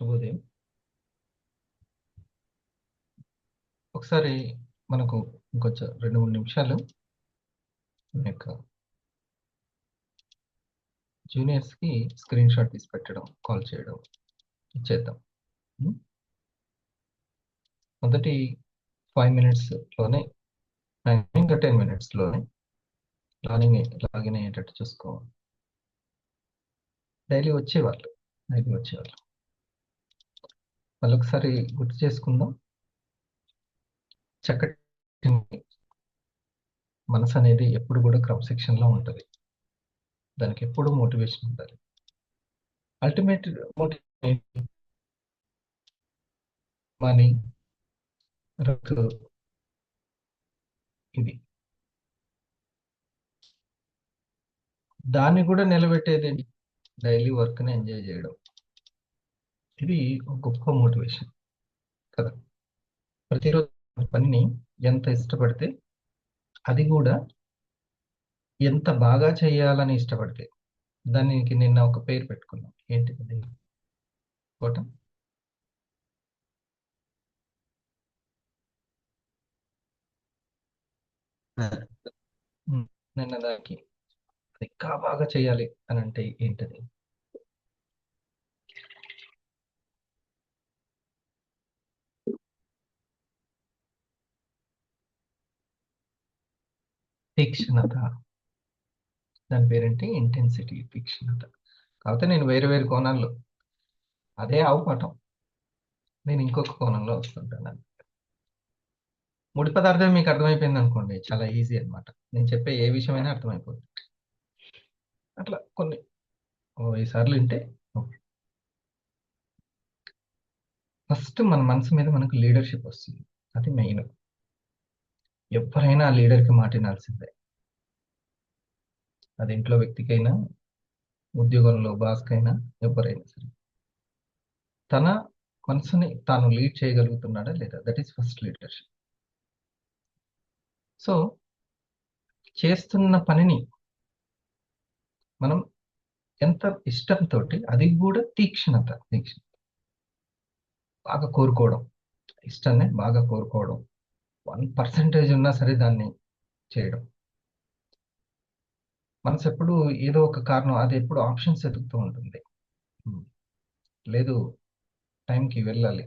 శుభోదయం. ఒకసారి మనకు ఇంకొంచెం 2-3 నిమిషాలు మన యొక్క జూనియర్స్‌కి స్క్రీన్ షాట్ తీసి పెట్టడం, కాల్ చేయడం చేద్దాం. హ్మ్. మొదటి 5 మినిట్స్‌లోనే ఇంకా 10 మినిట్స్‌లోనే లాగిన్ అయ్యేటట్టు చూసుకోవాలి. డైలీ వచ్చేవాళ్ళు. మళ్ళొకసారి గుర్తు చేసుకుందాం. చక్కటి మనసనేది ఎప్పుడు కూడా క్రమశిక్షణలో ఉంటది. దానికి ఎప్పుడు మోటివేషన్ ఉండాలి. అల్టిమేట్ మోటివేషన్ ఏంటి? మనీ, వర్క్ ఇది. దాన్ని కూడా నిలబెట్టేదేంటి? డైలీ వర్క్‌ని ఎంజాయ్ చేయడం. ఇది ఒక గొప్ప మోటివేషన్ కదా! ప్రతిరోజు పనిని ఎంత ఇష్టపడితే, అది కూడా ఎంత బాగా చేయాలని ఇష్టపడితే, దానికి నిన్న ఒక పేరు పెట్టుకున్నాం. ఏంటిదది? కోట? హ్మ్. నిన్న దానికి ఇంకా బాగా చేయాలి అనంటే ఏంటది? తీక్షణత. దాని పేరేంటి? ఇంటెన్సిటీ, తీక్షణత. కాకపోతే నేను వేరు వేరు కోణాల్లో అదే ఆవు పాఠం. నేను ఇంకొక కోణంలో వస్తుంటాను. ముడి పదార్థం మీకు అర్థమైపోయిందనుకోండి. చాలా ఈజీ అన్నమాట. నేను చెప్పే ఏ విషయమైనా అర్థమైపోతుంది. అట్లా కొన్ని 20 సార్లు వింటే ఓకే. ఫస్ట్ మన మనసు మీద మనకు లీడర్‌షిప్ వస్తుంది. అది మెయిన్. ఎవ్వరైనా ఆ లీడర్‌కి మాట వినాల్సిందే. అది ఇంట్లో వ్యక్తికైనా, ఉద్యోగంలో బాస్‌కైనా ఎవ్వరైనా సరే. తన మనసుని తాను లీడ్ చేయగలుగుతున్నాడా లేదా? That is first leadership. So, చేస్తున్న పనిని మనం ఎంత ఇష్టంతోటి అది గూడా తీక్షణత. బాగా కోరుకోవడం. ఇష్టాన్ని బాగా కోరుకోవడం. 1% ఉన్నా సరే దాన్ని చేయడం. మనసెప్పుడు ఏదో ఒక కారణం అది ఎప్పుడు ఆప్షన్స్ వెతుకుతూ ఉంటుంది. హ్మ్. లేదు టైంకి వెళ్ళాలి.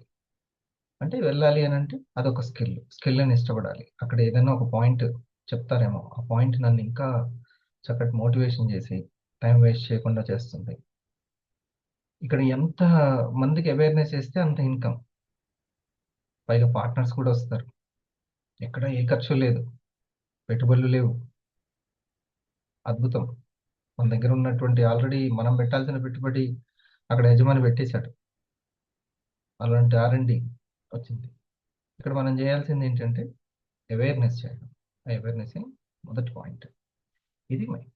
అంటే వెళ్ళాలి అనంటే అదొక స్కిల్. స్కిల్‌ని ఇష్టపడాలి. అక్కడ ఏదైనా ఒక పాయింట్ చెప్తారేమో. ఆ పాయింట్ నన్ను ఇంకా చక్కటి మోటివేషన్ చేసి టైం వేస్ట్ చేయకుండా చేస్తుంది. ఇక్కడ ఎంత మందికి అవేర్‌నెస్ ఇస్తే అంత ఇన్‌కమ్. పైగా పార్ట్నర్స్ కూడా వస్తారు. ఎక్కడ ఏ ఖర్చు లేదు. పెట్టుబడులు లేవు. అద్భుతం. మన దగ్గర ఉన్నటువంటి ఆల్రెడీ మనం పెట్టాల్సిన పెట్టుబడి అక్కడ యజమాని పెట్టేసాడు. అలాంటి ఆర్&డి వచ్చింది. ఇక్కడ మనం చేయాల్సింది ఏంటంటే అవేర్‌నెస్ చేయడం. ఆ అవేర్‌నెస్సే మొదటి పాయింట్. ఇది మెయిన్.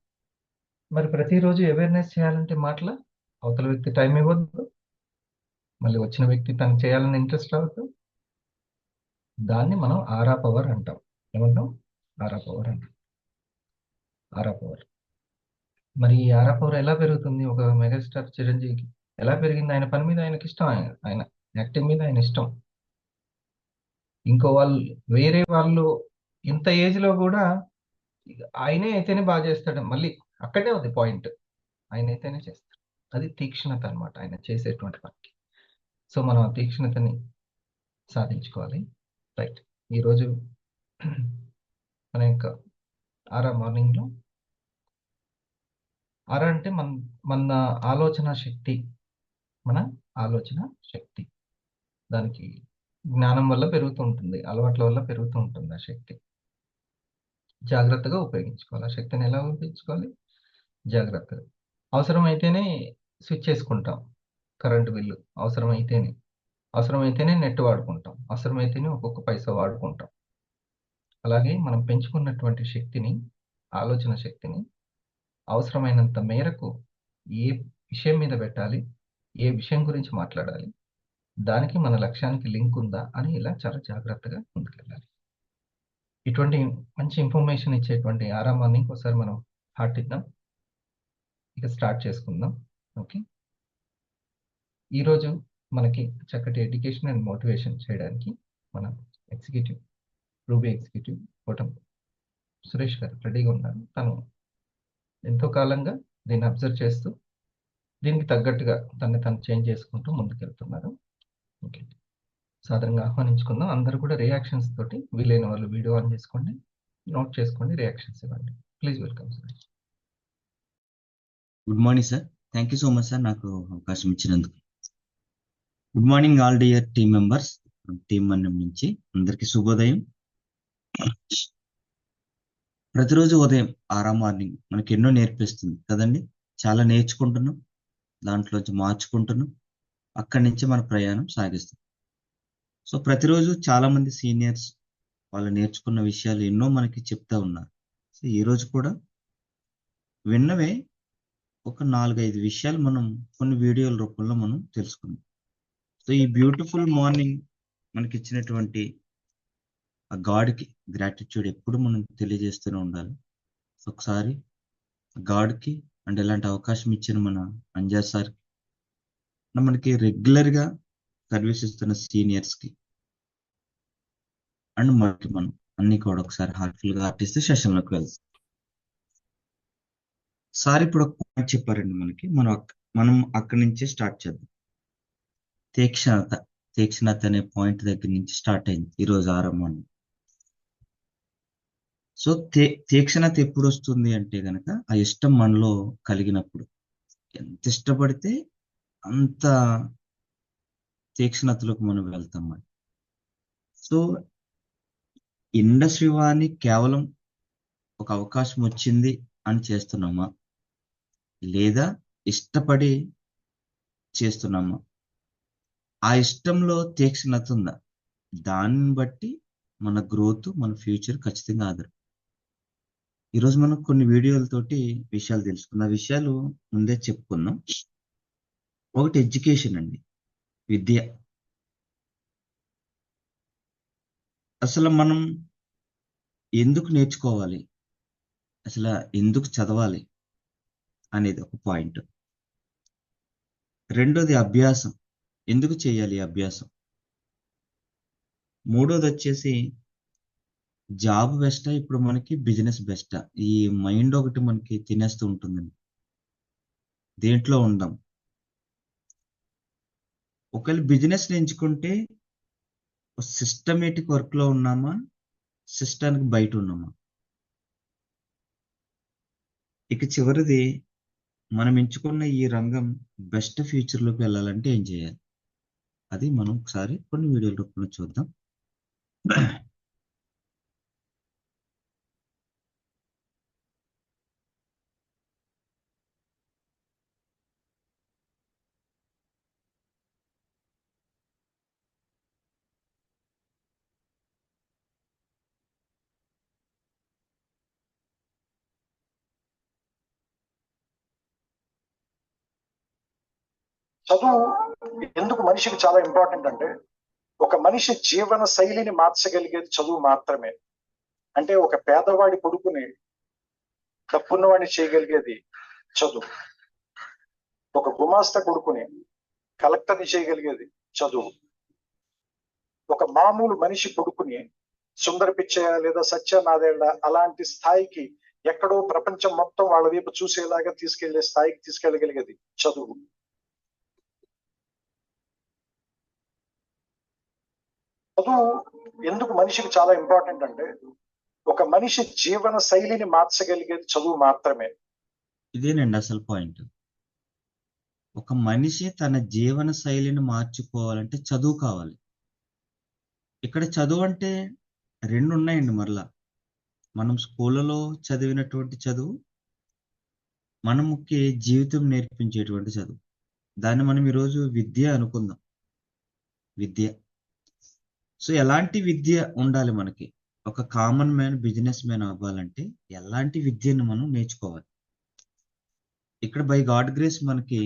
మరి ప్రతిరోజు అవేర్‌నెస్ చేయాలంటే మాటలా? అవతల వ్యక్తి టైం ఇవ్వద్దు. మళ్ళీ వచ్చిన వ్యక్తి తనకు చేయాలని ఇంట్రెస్ట్ రావద్దు. దాన్ని మనం ఆరా పవర్ అంటాం. ఏమంటాం? ఆరా పవర్ అంటాం. ఆరా పవర్. మరి ఈ ఆరా పవర్ ఎలా పెరుగుతుంది? ఒక మెగాస్టార్ చిరంజీవికి ఎలా పెరిగింది? ఆయన పని మీద ఆయనకిష్టం. ఆయన యాక్టింగ్ మీద ఆయన ఇష్టం. ఇంకో వాళ్ళు వేరే వాళ్ళు ఇంత ఏజ్‌లో గూడా ఆయనే అయితేనే బా చేస్తాడు. మళ్ళీ అక్కడే ఉంది పాయింట్. ఆయనైతేనే చేస్తాడు. అది తీక్షణత అన్నమాట ఆయన చేసేటువంటి పనికి. సో, మనం ఆ తీక్షణతని సాధించుకోవాలి. రైట్. ఈరోజు మన యొక్క మార్నింగ్‌లో అంటే మన ఆలోచన శక్తి. మన ఆలోచన శక్తి. దానికి జ్ఞానం వల్ల పెరుగుతూ ఉంటుంది. అలవాట్ల వల్ల పెరుగుతూ ఉంటుంది ఆ శక్తి. జాగ్రత్తగా ఉపయోగించుకోవాలి. ఆ శక్తిని ఎలా ఉపయోగించుకోవాలి? జాగ్రత్తగా. అవసరమైతేనే స్విచ్ చేసుకుంటాం. కరెంట్ బిల్లు అవసరమైతేనే. అవసరమైతేనే నెట్ వాడుకుంటాం. అవసరమైతేనే ఒక్కొక్క పైసా వాడుకుంటాం. అలాగే మనం పెంచుకున్నటువంటి శక్తిని, ఆలోచన శక్తిని అవసరమైనంత మేరకు ఏ విషయం మీద పెట్టాలి? ఏ విషయం గురించి మాట్లాడాలి? దానికి మన లక్ష్యానికి లింక్ ఉందా? అని ఇలా చాలా జాగ్రత్తగా ముందుకెళ్ళాలి. ఇటువంటి మంచి ఇన్ఫర్మేషన్ ఇచ్చేటువంటి మార్నింగ్ ఒకసారి మనం హార్ట్ ఇద్దాం. ఇక స్టార్ట్ చేసుకుందాం. ఓకే. ఈరోజు మనకి చక్కటి ఎడ్యుకేషన్ అండ్ మోటివేషన్ చేయడానికి మన ఎగ్జిక్యూటివ్ రూబీ ఎగ్జిక్యూటివ్ కోటం సురేష్ గారు రెడీగా ఉన్నారు. తను ఎంతో కాలంగా దీన్ని అబ్జర్వ్ చేస్తూ దీనికి తగ్గట్టుగా తను చేంజ్ చేసుకుంటూ ముందుకెళ్తున్నారు. ఓకే, సాధారణంగా ఆహ్వానించుకుందాం. అందరూ కూడా రియాక్షన్స్ తోటి, వీలైన వాళ్ళు వీడియో ఆన్ చేసుకోండి, నోట్ చేసుకోండి, రియాక్షన్స్ ఇవ్వండి. Please welcome Suresh. Good morning sir. Thank you so much sir నాకు అవకాశం ఇచ్చినందుకు. Good morning all dear team members. Team అన్నం నుంచి అందరికీ శుభోదయం. ప్రతిరోజు ఉదయం 6 మార్నింగ్ మనకి ఎన్నో నేర్పిస్తుంది కదండి. చాలా నేర్చుకుంటున్నాం, దాంట్లోంచి మార్చుకుంటున్నాం, అక్కడి నుంచి మన ప్రయాణం సాగిస్తాం. సో ప్రతిరోజు చాలా మంది సీనియర్స్ వాళ్ళు నేర్చుకున్న విషయాలు ఎన్నో మనకి చెప్తా ఉన్నారు. సో ఈరోజు కూడా విన్నవే ఒక 4-5 విషయాలు మనం కొన్ని వీడియోల రూపంలో మనం తెలుసుకుందాం. సో ఈ బ్యూటిఫుల్ మార్నింగ్ మనకి ఇచ్చినటువంటి ఆ గాడ్కి గ్రాటిట్యూడ్ ఎప్పుడు మనం తెలియజేస్తూనే ఉండాలి. సో ఒకసారి గాడ్కి అండ్ ఇలాంటి అవకాశం ఇచ్చిన మన అంజా సార్కి, మనకి రెగ్యులర్గా సర్వీస్ ఇస్తున్న సీనియర్స్కి అండ్ మనకి మనం అన్ని కూడా ఒకసారి హార్ట్ఫుల్గా ఆర్టిస్ట్ సెషన్లోకి వెళ్తాం. సార్ ఇప్పుడు ఒక పాయింట్ చెప్పారండి మనకి, మనం అక్కడి నుంచే స్టార్ట్ చేద్దాం. తీక్షణత అనే పాయింట్ దగ్గర నుంచి స్టార్ట్ అయింది ఈరోజు ఆరంభం. సో తీక్షణత ఎప్పుడు వస్తుంది అంటే గనక ఆ ఇష్టం మనలో కలిగినప్పుడు. ఎంత ఇష్టపడితే అంత తీక్షణతలోకి మనం వెళ్తాం. సో ఇండస్ట్రీ వారిని కేవలం ఒక అవకాశం వచ్చింది అని చేస్తున్నామా, లేదా ఇష్టపడి చేస్తున్నామా? ఆ ఇష్టంలో తీక్షణత ఉందా? దాన్ని బట్టి మన గ్రోత్, మన ఫ్యూచర్ ఖచ్చితంగా ఆధారం. ఈరోజు మనం కొన్ని వీడియోలతోటి విషయాలు తెలుసుకున్న విషయాలు ముందే చెప్పుకుందాం. ఒకటి ఎడ్యుకేషన్ అండి, విద్య. అసలు మనం ఎందుకు నేర్చుకోవాలి, అసలు ఎందుకు చదవాలి అనేది ఒక పాయింట్. రెండోది అభ్యాసం, ఎందుకు చేయాలి అభ్యాసం. మూడోది వచ్చేసి జాబ్ బెస్టా, ఇప్పుడు మనకి బిజినెస్ బెస్టా. ఈ మైండ్ ఒకటి మనకి తినేస్తూ ఉంటుందండి, దేంట్లో ఉందాం. ఒకవేళ బిజినెస్ ఎంచుకుంటే సిస్టమేటిక్ వర్క్ లో ఉన్నామా, సిస్టానికి బయట ఉన్నామా. ఇక చివరిది, మనం ఎంచుకున్న ఈ రంగం బెస్ట్ ఫ్యూచర్లోకి వెళ్ళాలంటే ఏం చేయాలి, అది మనం ఒకసారి కొన్ని వీడియోల రూపంలో చూద్దాం. చదువు ఎందుకు మనిషికి చాలా ఇంపార్టెంట్ అంటే, ఒక మనిషి జీవన శైలిని మార్చగలిగేది చదువు మాత్రమే. అంటే ఒక పేదవాడి కొడుకుని డబ్బున్నవాడిని చేయగలిగేది చదువు, ఒక గుమాస్తా కొడుకుని కలెక్టర్ని చేయగలిగేది చదువు, ఒక మామూలు మనిషి కొడుకుని సుందర పిచ్చయ్య లేదా సత్యనాదేళ్ల అలాంటి స్థాయికి, ఎక్కడో ప్రపంచం మొత్తం వాళ్ళ వైపు చూసేలాగా తీసుకెళ్లే స్థాయికి తీసుకెళ్ళగలిగేది చదువు. చదువు ఎందుకు మనిషికి చాలా ఇంపార్టెంట్ అంటే, ఒక మనిషి జీవన శైలిని మార్చగలిగేది చదువు మాత్రమే. ఇదేనండి అసలు పాయింట్. ఒక మనిషి తన జీవన శైలిని మార్చుకోవాలంటే చదువు కావాలి. ఇక్కడ చదువు అంటే రెండు ఉన్నాయండి. మరలా మనం స్కూళ్ళలో చదివినటువంటి చదువు, మనకి జీవితం నేర్పించేటువంటి చదువు, దాన్ని మనం ఈరోజు విద్య అనుకుందాం. విద్య. సో ఎలాంటి విద్య ఉండాలి మనకి? ఒక కామన్ మ్యాన్, బిజినెస్ మ్యాన్ అవ్వాలంటే ఎలాంటి విద్యను మనం నేర్చుకోవాలి? ఇక్కడ బై గాడ్ గ్రేస్ మనకి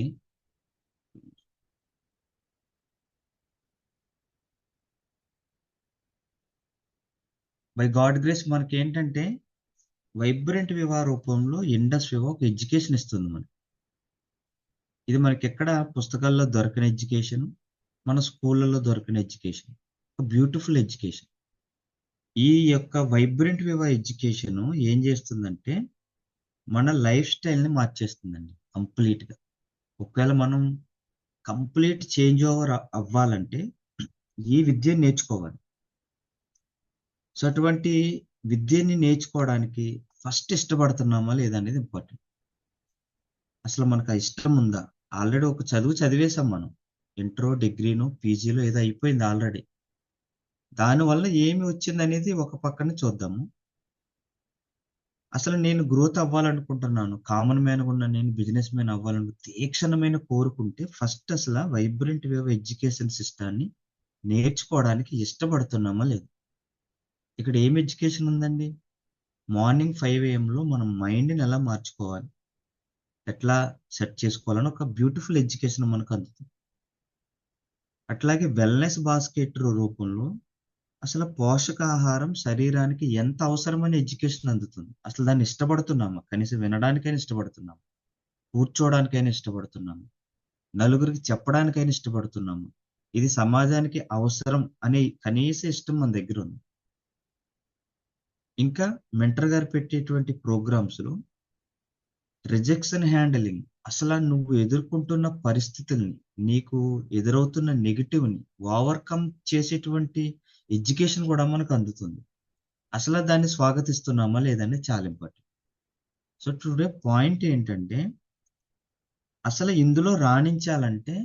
ఏంటంటే వైబ్రెంట్ వివా రూపంలో ఇండస్ వివా ఒక ఎడ్యుకేషన్ ఇస్తుంది మనకి. ఇది మనకి ఎక్కడ పుస్తకాల్లో దొరకని ఎడ్యుకేషన్, మన స్కూళ్ళలో దొరికిన ఎడ్యుకేషన్, బ్యూటిఫుల్ ఎడ్యుకేషన్. ఈ యొక్క వైబ్రెంట్ వివా ఎడ్యుకేషన్ ఏం చేస్తుందంటే మన లైఫ్ స్టైల్ని మార్చేస్తుందండి కంప్లీట్గా. ఒకవేళ మనం కంప్లీట్ చేంజ్ ఓవర్ అవ్వాలంటే ఈ విద్యను నేర్చుకోవాలి. సో అటువంటి విద్యని నేర్చుకోవడానికి ఫస్ట్ ఇష్టపడుతున్నామా లేదా అనేది ఇంపార్టెంట్. అసలు మనకు ఆ ఇష్టం ఉందా? ఆల్రెడీ ఒక చదువు చదివేశాం మనం, ఇంట్రో, డిగ్రీను, పీజీలో ఏదో అయిపోయింది ఆల్రెడీ. దానివల్ల ఏమి వచ్చింది అనేది ఒక పక్కన చూద్దాము. అసలు నేను గ్రోత్ అవ్వాలనుకుంటున్నాను, కామన్ మ్యాన్ ఉన్న నేను బిజినెస్ మ్యాన్ తీక్షణమైన కోరుకుంటే ఫస్ట్ అసలు వైబ్రెంట్ వేవ్ ఎడ్యుకేషన్ సిస్టాన్ని నేర్చుకోవడానికి ఇష్టపడుతున్నామా లేదు? ఇక్కడ ఏం ఎడ్యుకేషన్ ఉందండి? మార్నింగ్ 5 AM మన మైండ్ని ఎలా మార్చుకోవాలి, ఎట్లా సెట్ చేసుకోవాలని ఒక బ్యూటిఫుల్ ఎడ్యుకేషన్ మనకు అందుతుంది. అట్లాగే వెల్నెస్ బాస్కెట్ రూపంలో అసలు పోషకాహారం శరీరానికి ఎంత అవసరమని ఎడ్యుకేషన్ అందుతుంది. అసలు దాన్ని ఇష్టపడుతున్నామా? కనీసం వినడానికైనా ఇష్టపడుతున్నాము, కూర్చోవడానికైనా ఇష్టపడుతున్నాము, నలుగురికి చెప్పడానికైనా ఇష్టపడుతున్నాము. ఇది సమాజానికి అవసరం అనే కనీస ఇష్టం మన దగ్గర ఉంది. ఇంకా మెంటర్ గారు పెట్టేటువంటి ప్రోగ్రామ్స్లో రిజెక్షన్ హ్యాండిలింగ్, అసలు నువ్వు ఎదుర్కొంటున్న పరిస్థితుల్ని, నీకు ఎదురవుతున్న నెగిటివ్ని ఓవర్కమ్ చేసేటువంటి ఎడ్యుకేషన్ కూడా మనకు అందుతుంది. అసలు దాన్ని స్వాగతిస్తున్నామా లేదని చాలా ఇంపార్టెంట్. సో టుడే పాయింట్ ఏంటంటే అసలు ఇందులో రాణించాలంటే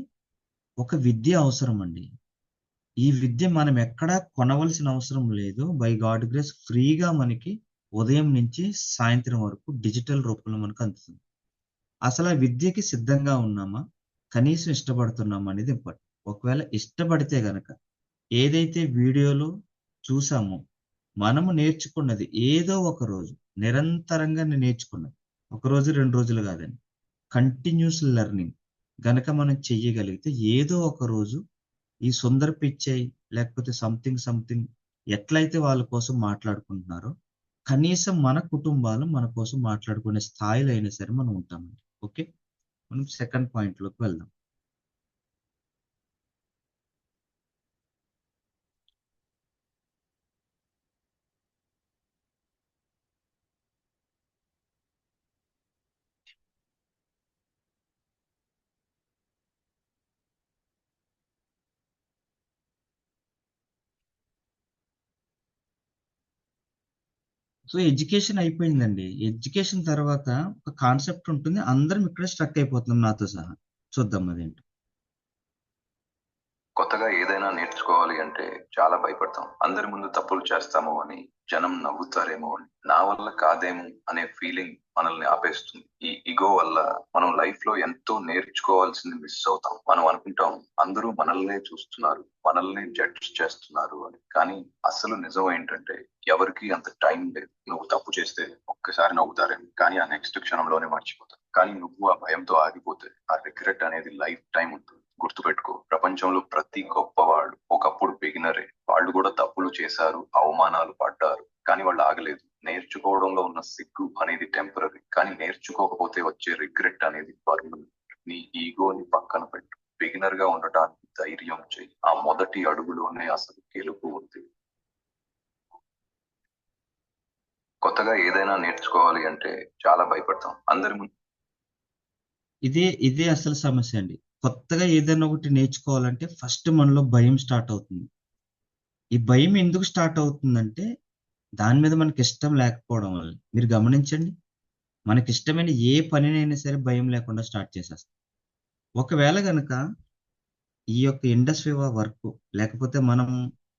ఒక విద్య అవసరం అండి. ఈ విద్య మనం ఎక్కడా కొనవలసిన అవసరం లేదు. బై గాడ్ గ్రేస్ ఫ్రీగా మనకి ఉదయం నుంచి సాయంత్రం వరకు డిజిటల్ రూపంలో మనకు అందుతుంది. అసలు ఆ విద్యకి సిద్ధంగా ఉన్నామా, కనీసం ఇష్టపడుతున్నామా అనేది ఇంపార్టెంట్. ఒకవేళ ఇష్టపడితే గనక ఏదైతే వీడియోలో చూసామో, మనము నేర్చుకున్నది ఏదో ఒక రోజు నిరంతరంగా నేర్చుకున్నది, ఒక రోజు 2 రోజులు కాదండి, కంటిన్యూస్ లెర్నింగ్ గనక మనం చెయ్యగలిగితే ఏదో ఒక రోజు ఈ సుందర్ పిచ్చై లేకపోతే సంథింగ్ ఎట్లయితే వాళ్ళ కోసం మాట్లాడుకుంటున్నారో కనీసం మన కుటుంబాలు మన కోసం మాట్లాడుకునే స్థాయిలో అయినా సరే మనం ఉంటామండి. ఓకే, మనం సెకండ్ పాయింట్లోకి వెళ్దాం. సో ఎడ్యుకేషన్ అయిపోయిందండి. ఎడ్యుకేషన్ తర్వాత ఒక కాన్సెప్ట్ ఉంటుంది, అందరం ఇక్కడ స్ట్రక్ అయిపోతున్నాం నాతో సహా. చూద్దాం అదేంటి. కొత్తగా ఏదైనా నేర్చుకోవాలి అంటే చాలా భయపడతాం. అందరి ముందు తప్పులు చేస్తామో అని, జనం నవ్వుతారేమో అని, నా వల్ల కాదేమో అనే ఫీలింగ్ మనల్ని ఆపేస్తుంది. ఈ ఇగో వల్ల మనం లైఫ్ లో ఎంతో నేర్చుకోవాల్సింది మిస్ అవుతాం. మనం అనుకుంటాం అందరూ మనల్నే చూస్తున్నారు, మనల్ని జడ్జ్ చేస్తున్నారు అని. కానీ అసలు నిజం ఏంటంటే ఎవరికి అంత టైం లేదు. నువ్వు తప్పు చేస్తే ఒక్కసారి నవ్వుతారేమో, కానీ ఆ నెక్స్ట్ క్షణంలోనే మర్చిపోతారు. కానీ నువ్వు ఆ భయంతో ఆగిపోతే ఆ రిగ్రెట్ అనేది లైఫ్ టైం ఉంటుంది. గుర్తుపెట్టుకో, ప్రపంచంలో ప్రతి గొప్పవాడు ఒకప్పుడు బిగినరే. వాళ్ళు కూడా తప్పులు చేశారు, అవమానాలు పడ్డారు, కానీ వాళ్ళు ఆగలేదు. నేర్చుకోవడంలో ఉన్న సిగ్గు అనేది టెంపరీ, కానీ నేర్చుకోకపోతే వచ్చే రిగ్రెట్ అనేది పర్మనెంట్. నీ ఈగోని పక్కన పెట్టు, బిగినర్ గా ఉండటానికి ధైర్యం చెయ్యి. ఆ మొదటి అడుగులోనే అసలు గెలుపు ఉంది. కొత్తగా ఏదైనా నేర్చుకోవాలి అంటే చాలా భయపడతాం. అందరి ముందు ఇదే అసలు సమస్య అండి. కొత్తగా ఏదైనా ఒకటి నేర్చుకోవాలంటే ఫస్ట్ మనలో భయం స్టార్ట్ అవుతుంది. ఈ భయం ఎందుకు స్టార్ట్ అవుతుందంటే దాని మీద మనకి ఇష్టం లేకపోవడం వల్ల. మీరు గమనించండి, మనకి ఇష్టమైన ఏ పనినైనా సరే భయం లేకుండా స్టార్ట్ చేసేస్తాం. ఒకవేళ కనుక ఈ యొక్క ఇండస్ట్రీ వర్క్ లేకపోతే మనం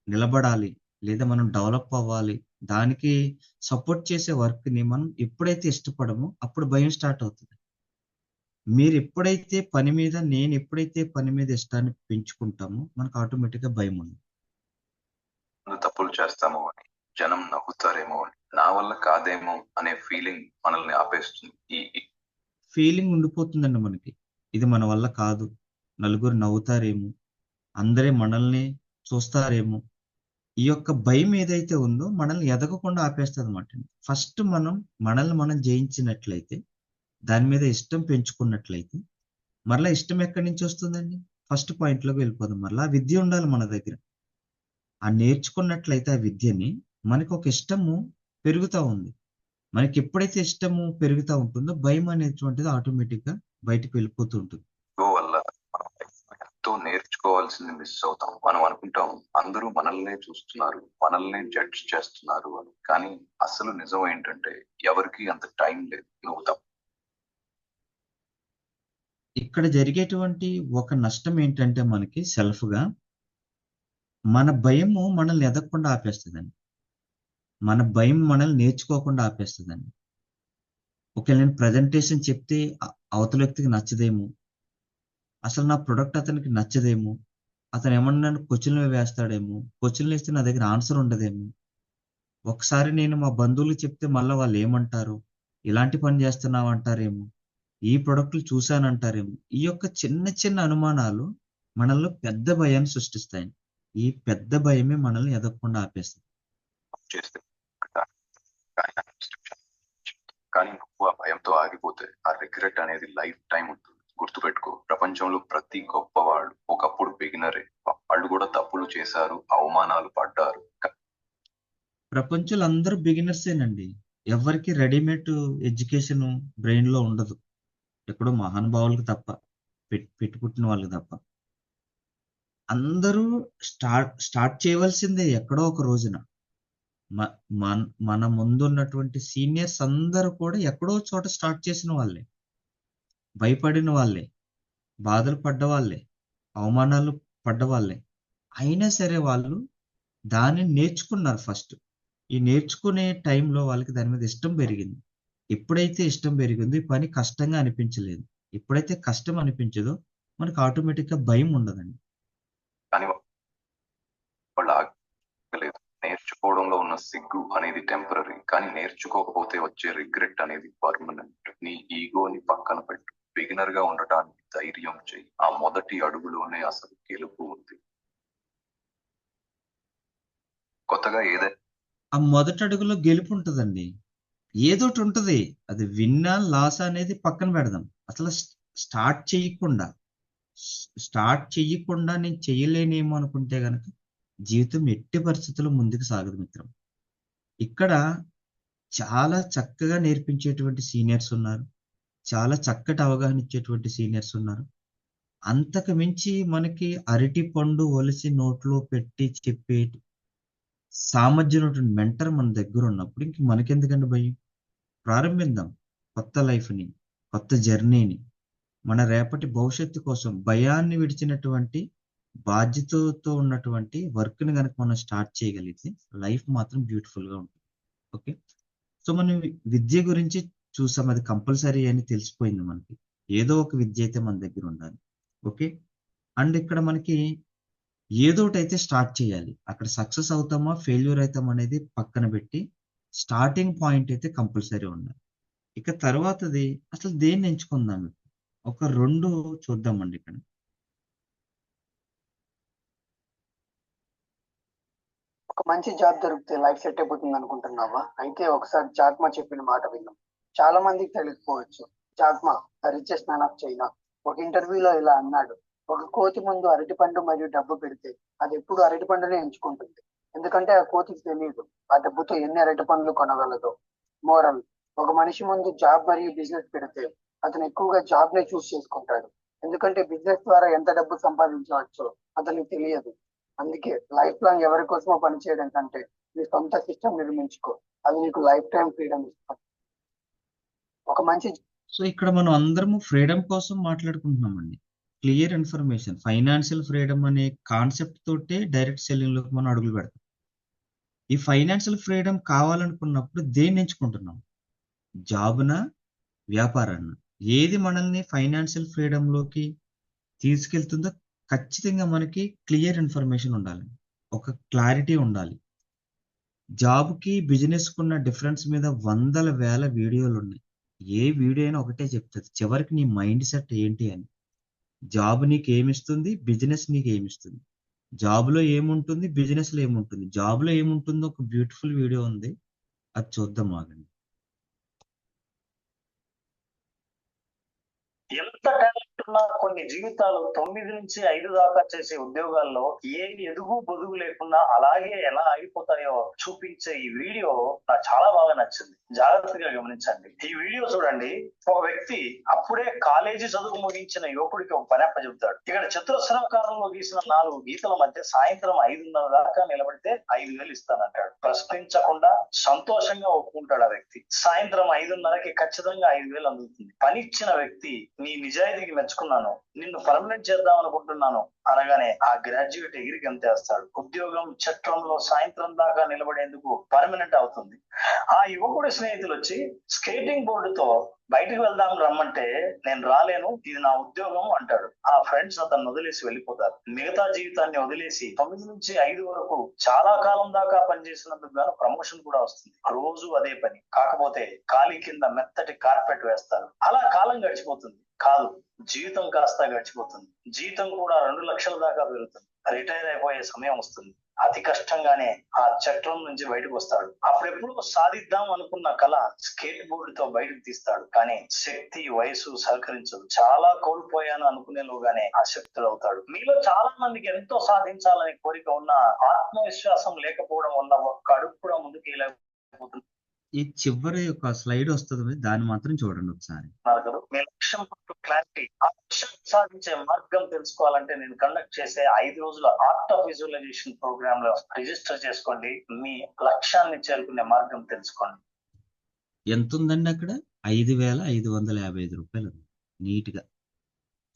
నిలబడాలి లేదా మనం డెవలప్ అవ్వాలి, దానికి సపోర్ట్ చేసే వర్క్ని మనం ఎప్పుడైతే ఇష్టపడమో అప్పుడు భయం స్టార్ట్ అవుతుంది. మీరు ఎప్పుడైతే నేను ఎప్పుడైతే పని మీద ఇష్టాన్ని పెంచుకుంటామో మనకు ఆటోమేటిక్గా భయం ఉంది. తప్పులు చేస్తామో అని, జనం నవ్వుతారేమో అని, నా వల్ల కాదేమో అనే ఫీలింగ్ మనల్ని ఆపేస్తుంది. ఈ ఫీలింగ్ ఉండిపోతుందండి మనకి, ఇది మన వల్ల కాదు, నలుగురు నవ్వుతారేమో, అందరే మనల్ని చూస్తారేమో. ఈ యొక్క భయం ఏదైతే ఉందో మనల్ని ఎదగకుండా ఆపేస్తుంది అన్నమాట. ఫస్ట్ మనల్ని మనం జయించినట్లయితే, దాని మీద ఇష్టం పెంచుకున్నట్లయితే, మరలా ఇష్టం ఎక్కడి నుంచి వస్తుందండి? ఫస్ట్ పాయింట్లోకి వెళ్ళిపోదాం. మళ్ళీ ఆ విద్య ఉండాలి మన దగ్గర. ఆ నేర్చుకున్నట్లయితే ఆ విద్యని మనకి ఒక ఇష్టము పెరుగుతూ ఉంది. మనకి ఎప్పుడైతే ఇష్టము పెరుగుతూ ఉంటుందో భయం అనేటువంటిది ఆటోమేటిక్గా బయటకు వెళ్ళిపోతూ ఉంటుంది. ఈగో వల్ల మనం ఎంతో నేర్చుకోవాల్సింది మిస్ అవుతాం. మనం అనుకుంటాం అందరూ మనల్నే చూస్తున్నారు, మనల్నే జడ్జ్ చేస్తున్నారు అని. కానీ అసలు నిజం ఏంటంటే ఎవరికి అంత టైం లేదు. నువ్వు తప్ప ఇక్కడ జరిగేటువంటి ఒక నష్టం ఏంటంటే మనకి సెల్ఫ్గా మన భయము మనల్ని ఎదగకుండా ఆపేస్తుందండి. మన భయం మనల్ని నేర్చుకోకుండా ఆపేస్తుందండి. ఒకవేళ నేను ప్రజెంటేషన్ చెప్తే అవతల వ్యక్తికి నచ్చదేమో, అసలు నా ప్రొడక్ట్ అతనికి నచ్చదేమో, అతను ఏమన్నా నన్ను క్వశ్చన్లు వేస్తాడేమో, క్వశ్చన్లు వేస్తే నా దగ్గర ఆన్సర్ ఉండదేమో, ఒకసారి నేను మా బంధువులు చెప్తే మళ్ళీ వాళ్ళు ఏమంటారు, ఇలాంటి పని చేస్తున్నావు అంటారేమో, ఈ ప్రొడక్ట్లు చూశానంటారేమో. ఈ యొక్క చిన్న చిన్న అనుమానాలు మనలో పెద్ద భయాన్ని సృష్టిస్తాయి. ఈ పెద్ద భయమే మనల్ని ఎదగకుండా ఆపేస్తుంది. చేస్తే కానీ నువ్వు ఆ భయంతో ఆగిపోతే ఆ రిగ్రెట్ అనేది లైఫ్ టైం ఉంటుంది. గుర్తుపెట్టుకో, ప్రపంచంలో ప్రతి గొప్పవాళ్ళు ఒకప్పుడు బిగినరే. వాళ్ళు కూడా తప్పులు చేశారు, అవమానాలు పడ్డారు. ప్రపంచంలో అందరూ బిగినర్సేనండి. ఎవరికి రెడీమేడ్ ఎడ్యుకేషన్ బ్రెయిన్ లో ఉండదు. ఎక్కడో మహానుభావులకు తప్ప, పెట్టి పుట్టిన వాళ్ళకి తప్ప. అందరూ స్టార్ట్ చేయవలసిందే ఎక్కడో ఒక రోజున. మన ముందున్నటువంటి సీనియర్స్ అందరూ కూడా ఎక్కడో చోట స్టార్ట్ చేసిన వాళ్ళే, భయపడిన వాళ్ళే, బాధలు పడ్డవాళ్ళే, అవమానాలు పడ్డవాళ్ళే. అయినా సరే వాళ్ళు దాన్ని నేర్చుకున్నారు ఫస్ట్. ఈ నేర్చుకునే టైంలో వాళ్ళకి దాని మీద ఇష్టం పెరిగింది. ఎప్పుడైతే ఇష్టం పెరిగిందో ఈ పని కష్టంగా అనిపించలేదు. ఎప్పుడైతే కష్టం అనిపించదో మనకు ఆటోమేటిక్గా భయం ఉండదండి. కానీ వాళ్ళు ఆగలేదు. నేర్చుకోవడంలో ఉన్న సిగ్గు అనేది టెంపరీ, కానీ నేర్చుకోకపోతే వచ్చే రిగ్రెట్ అనేది పర్మనెంట్. నీ ఈగోని పక్కన పెట్టు, బిగినర్ గా ఉండటానికి ధైర్యం చెయ్యి. ఆ మొదటి అడుగులోనే అసలు గెలుపు ఉంది. కొత్తగా ఏదైనా ఆ మొదటి అడుగులో గెలుపు ఉంటుందండి. ఏదోటి ఉంటుంది. అది విన్నా లాస్ అనేది పక్కన పెడదాం. అసలు స్టార్ట్ చెయ్యకుండా నేను చెయ్యలేనేమో అనుకుంటే గనక జీవితం ఎట్టి పరిస్థితుల్లో ముందుకు సాగదు మిత్రం. ఇక్కడ చాలా చక్కగా నేర్పించేటువంటి సీనియర్స్ ఉన్నారు. చాలా చక్కటి అవగాహన ఇచ్చేటువంటి సీనియర్స్ ఉన్నారు. అంతకు మించి మనకి అరటి పండు ఒలిసి నోట్లో పెట్టి చెప్పే సామర్థ్యం మెంటర్ మన దగ్గర ఉన్నప్పుడు ఇంక మనకెందుకండి భయం? ప్రారంభిద్దాం కొత్త లైఫ్ని, కొత్త జర్నీని. మన రేపటి భవిష్యత్తు కోసం భయాన్ని విడిచినటువంటి బాధ్యతతో ఉన్నటువంటి వర్క్ని కనుక మనం స్టార్ట్ చేయగలిగితే లైఫ్ మాత్రం బ్యూటిఫుల్గా ఉంటుంది. ఓకే, సో మనం విద్య గురించి చూసాం, అది కంపల్సరీ అని తెలిసిపోయింది మనకి. ఏదో ఒక విద్య అయితే మన దగ్గర ఉండాలి. ఓకే, అండ్ ఇక్కడ మనకి ఏదోటి అయితే స్టార్ట్ చేయాలి. అక్కడ సక్సెస్ అవుతామా ఫెయిల్యూర్ అవుతామా అనేది పక్కన పెట్టి స్టార్టింగ్ పాయింట్ అయితే కంపల్సరీ ఉండాలి. ఇక తర్వాతది అసలు దేన్ని ఎంచుకుందాం? ఒక 2 చూద్దామండి ఇక్కడ. ఒక మంచి జాబ్ దొరికితే లైఫ్ సెట్ అయిపోతుంది అనుకుంటున్నావా? అయితే ఒకసారి జాక్మా చెప్పిన మాట విన్నాం. చాలా మందికి తెలియకపోవచ్చు. Jack Ma richest man of China ఒక ఇంటర్వ్యూలో ఇలా అన్నాడు: ఒక కోతి ముందు అరటిపండు మరియు డబ్బు పెడితే అది ఎప్పుడు అరటిపండునే ఎంచుకుంటుంది, ఎందుకంటే ఆ కోతికి తెలియదు ఆ డబ్బుతో ఎన్ని అరటి పండ్లు కొనగలదో. మోరల్: ఒక మనిషి ముందు జాబ్ మరియు బిజినెస్ పెడితే అతను ఎక్కువగా జాబ్ నే చూస్ చేసుకుంటాడు, ఎందుకంటే బిజినెస్ ద్వారా ఎంత డబ్బు సంపాదించవచ్చో అతనికి తెలియదు. అందుకే లైఫ్ లాంగ్ ఎవరి కోసమో పనిచేయడం కంటే నీ సొంత సిస్టమ్ నిర్మించుకో, అది నీకు లైఫ్ టైం ఫ్రీడమ్ ఇస్తుంది. ఒక మంచి సో ఇక్కడ మనం అందరము ఫ్రీడమ్ కోసం మాట్లాడుకుంటున్నామండి. క్లియర్ ఇన్ఫర్మేషన్, ఫైనాన్షియల్ ఫ్రీడమ్ అనే కాన్సెప్ట్ తోటే డైరెక్ట్ సెల్లింగ్ లోకి మనం అడుగులు పెడతాం. ఈ ఫైనాన్షియల్ ఫ్రీడమ్ కావాలనుకున్నప్పుడు దేన్ని ఎంచుకుంటున్నాం? జాబ్నా, వ్యాపారాన్ని? ఏది మనల్ని ఫైనాన్షియల్ ఫ్రీడమ్ లోకి తీసుకెళ్తుందో ఖచ్చితంగా మనకి క్లియర్ ఇన్ఫర్మేషన్ ఉండాలి, ఒక క్లారిటీ ఉండాలి. జాబ్కి బిజినెస్కి ఉన్న డిఫరెన్స్ మీద వందల వేల వీడియోలు ఉన్నాయి. ఏ వీడియో అయినా ఒకటే చెప్తుంది చివరికి నీ మైండ్ సెట్ ఏంటి అని. జాబ్ నీకు ఏమిస్తుంది, బిజినెస్ నీకు ఏమిస్తుంది. జాబ్లో ఏముంటుంది, బిజినెస్లో ఏముంటుంది. జాబ్లో ఏముంటుందో ఒక బ్యూటిఫుల్ వీడియో ఉంది, అది చూద్దాం ఆగండి. ఎంత టాలెంట్ ఇప్పుడున్న కొన్ని జీవితాలు 9 నుంచి 5 దాకా చేసే ఉద్యోగాల్లో ఏ ఎదుగు బొదుగు లేకుండా అలాగే ఎలా ఆగిపోతాయో చూపించే ఈ వీడియో నాకు చాలా బాగా నచ్చింది. జాగ్రత్తగా గమనించండి. ఈ వీడియో చూడండి. ఒక వ్యక్తి అప్పుడే కాలేజీ చదువు ముగించిన యువకుడికి ఒక పని అప్పచెబుతాడు. ఇక్కడ చతురస్రాకారంలో గీసిన 4 గీతల మధ్య సాయంత్రం 5:30 దాకా నిలబడితే 5,000 ఇస్తానంటాడు. ప్రశ్నించకుండా సంతోషంగా ఒప్పుకుంటాడు ఆ వ్యక్తి. సాయంత్రం 5:30కి ఖచ్చితంగా 5,000 అందుతుంది. పని ఇచ్చిన వ్యక్తి, నీ నిజాయితీకి మెచ్చుకున్నాను, నిన్ను పర్మనెంట్ చేద్దాం అనుకుంటున్నాను అనగానే ఆ గ్రాడ్యుయేట్ ఎగిరి గంతేస్తాడు. ఉద్యోగం చట్రంలో సాయంత్రం దాకా నిలబడేందుకు పర్మనెంట్ అవుతుంది. ఆ యువకుడి స్నేహితులు వచ్చి స్కేటింగ్ బోర్డుతో బయటకు వెళ్దాం రమ్మంటే నేను రాలేను, ఇది నా ఉద్యోగం అంటాడు. ఆ ఫ్రెండ్స్ అతను వదిలేసి వెళ్ళిపోతారు. మిగతా జీవితాన్ని వదిలేసి 9 నుంచి 5 వరకు చాలా కాలం దాకా పనిచేసినందుకు గాను ప్రమోషన్ కూడా వస్తుంది. రోజు అదే పని, కాకపోతే కాలి కింద మెత్తటి కార్పెట్ వేస్తారు. అలా కాలం గడిచిపోతుంది. కాదు, జీవితం కాస్త గడిచిపోతుంది. జీతం కూడా 2 లక్షల దాకా పెరుగుతుంది. రిటైర్ అయిపోయే సమయం వస్తుంది. అతి కష్టంగానే ఆ చట్రం నుంచి బయటకు వస్తాడు. అప్పుడెప్పుడు సాధిద్దాం అనుకున్న కళ స్కేట్ బోర్డుతో బయటకు తీస్తాడు. కానీ శక్తి, వయసు సహకరించదు. చాలా కోల్పోయాను అనుకునేలోగానే అశక్తుడు అవుతాడు. మీలో చాలా మందికి ఎంతో సాధించాలనే కోరిక ఉన్న ఆత్మవిశ్వాసం లేకపోవడం వల్ల ఒక్క అడుగు కూడా ముందుకు వెళ్ళకపోతుంది. ఈ చివరి యొక్క స్లైడ్ వస్తుంది, దాన్ని మాత్రం చూడండి ఒకసారి. మీ లక్ష్యం క్లారిటీ, ఆ లక్ష్యాన్ని సాధించే మార్గం తెలుసుకోవాలంటే నేను కండక్ట్ చేసే 5 రోజుల ఆర్ట్ ఆఫ్ విజువలైజేషన్ ప్రోగ్రామ్ లో రిజిస్టర్ చేసుకోండి. మీ లక్ష్యాన్ని చేరుకునే మార్గం తెలుసుకోండి. ఎంత ఉందండి అక్కడ? 5,555 రూపాయలు ఉంది. నీట్ గా,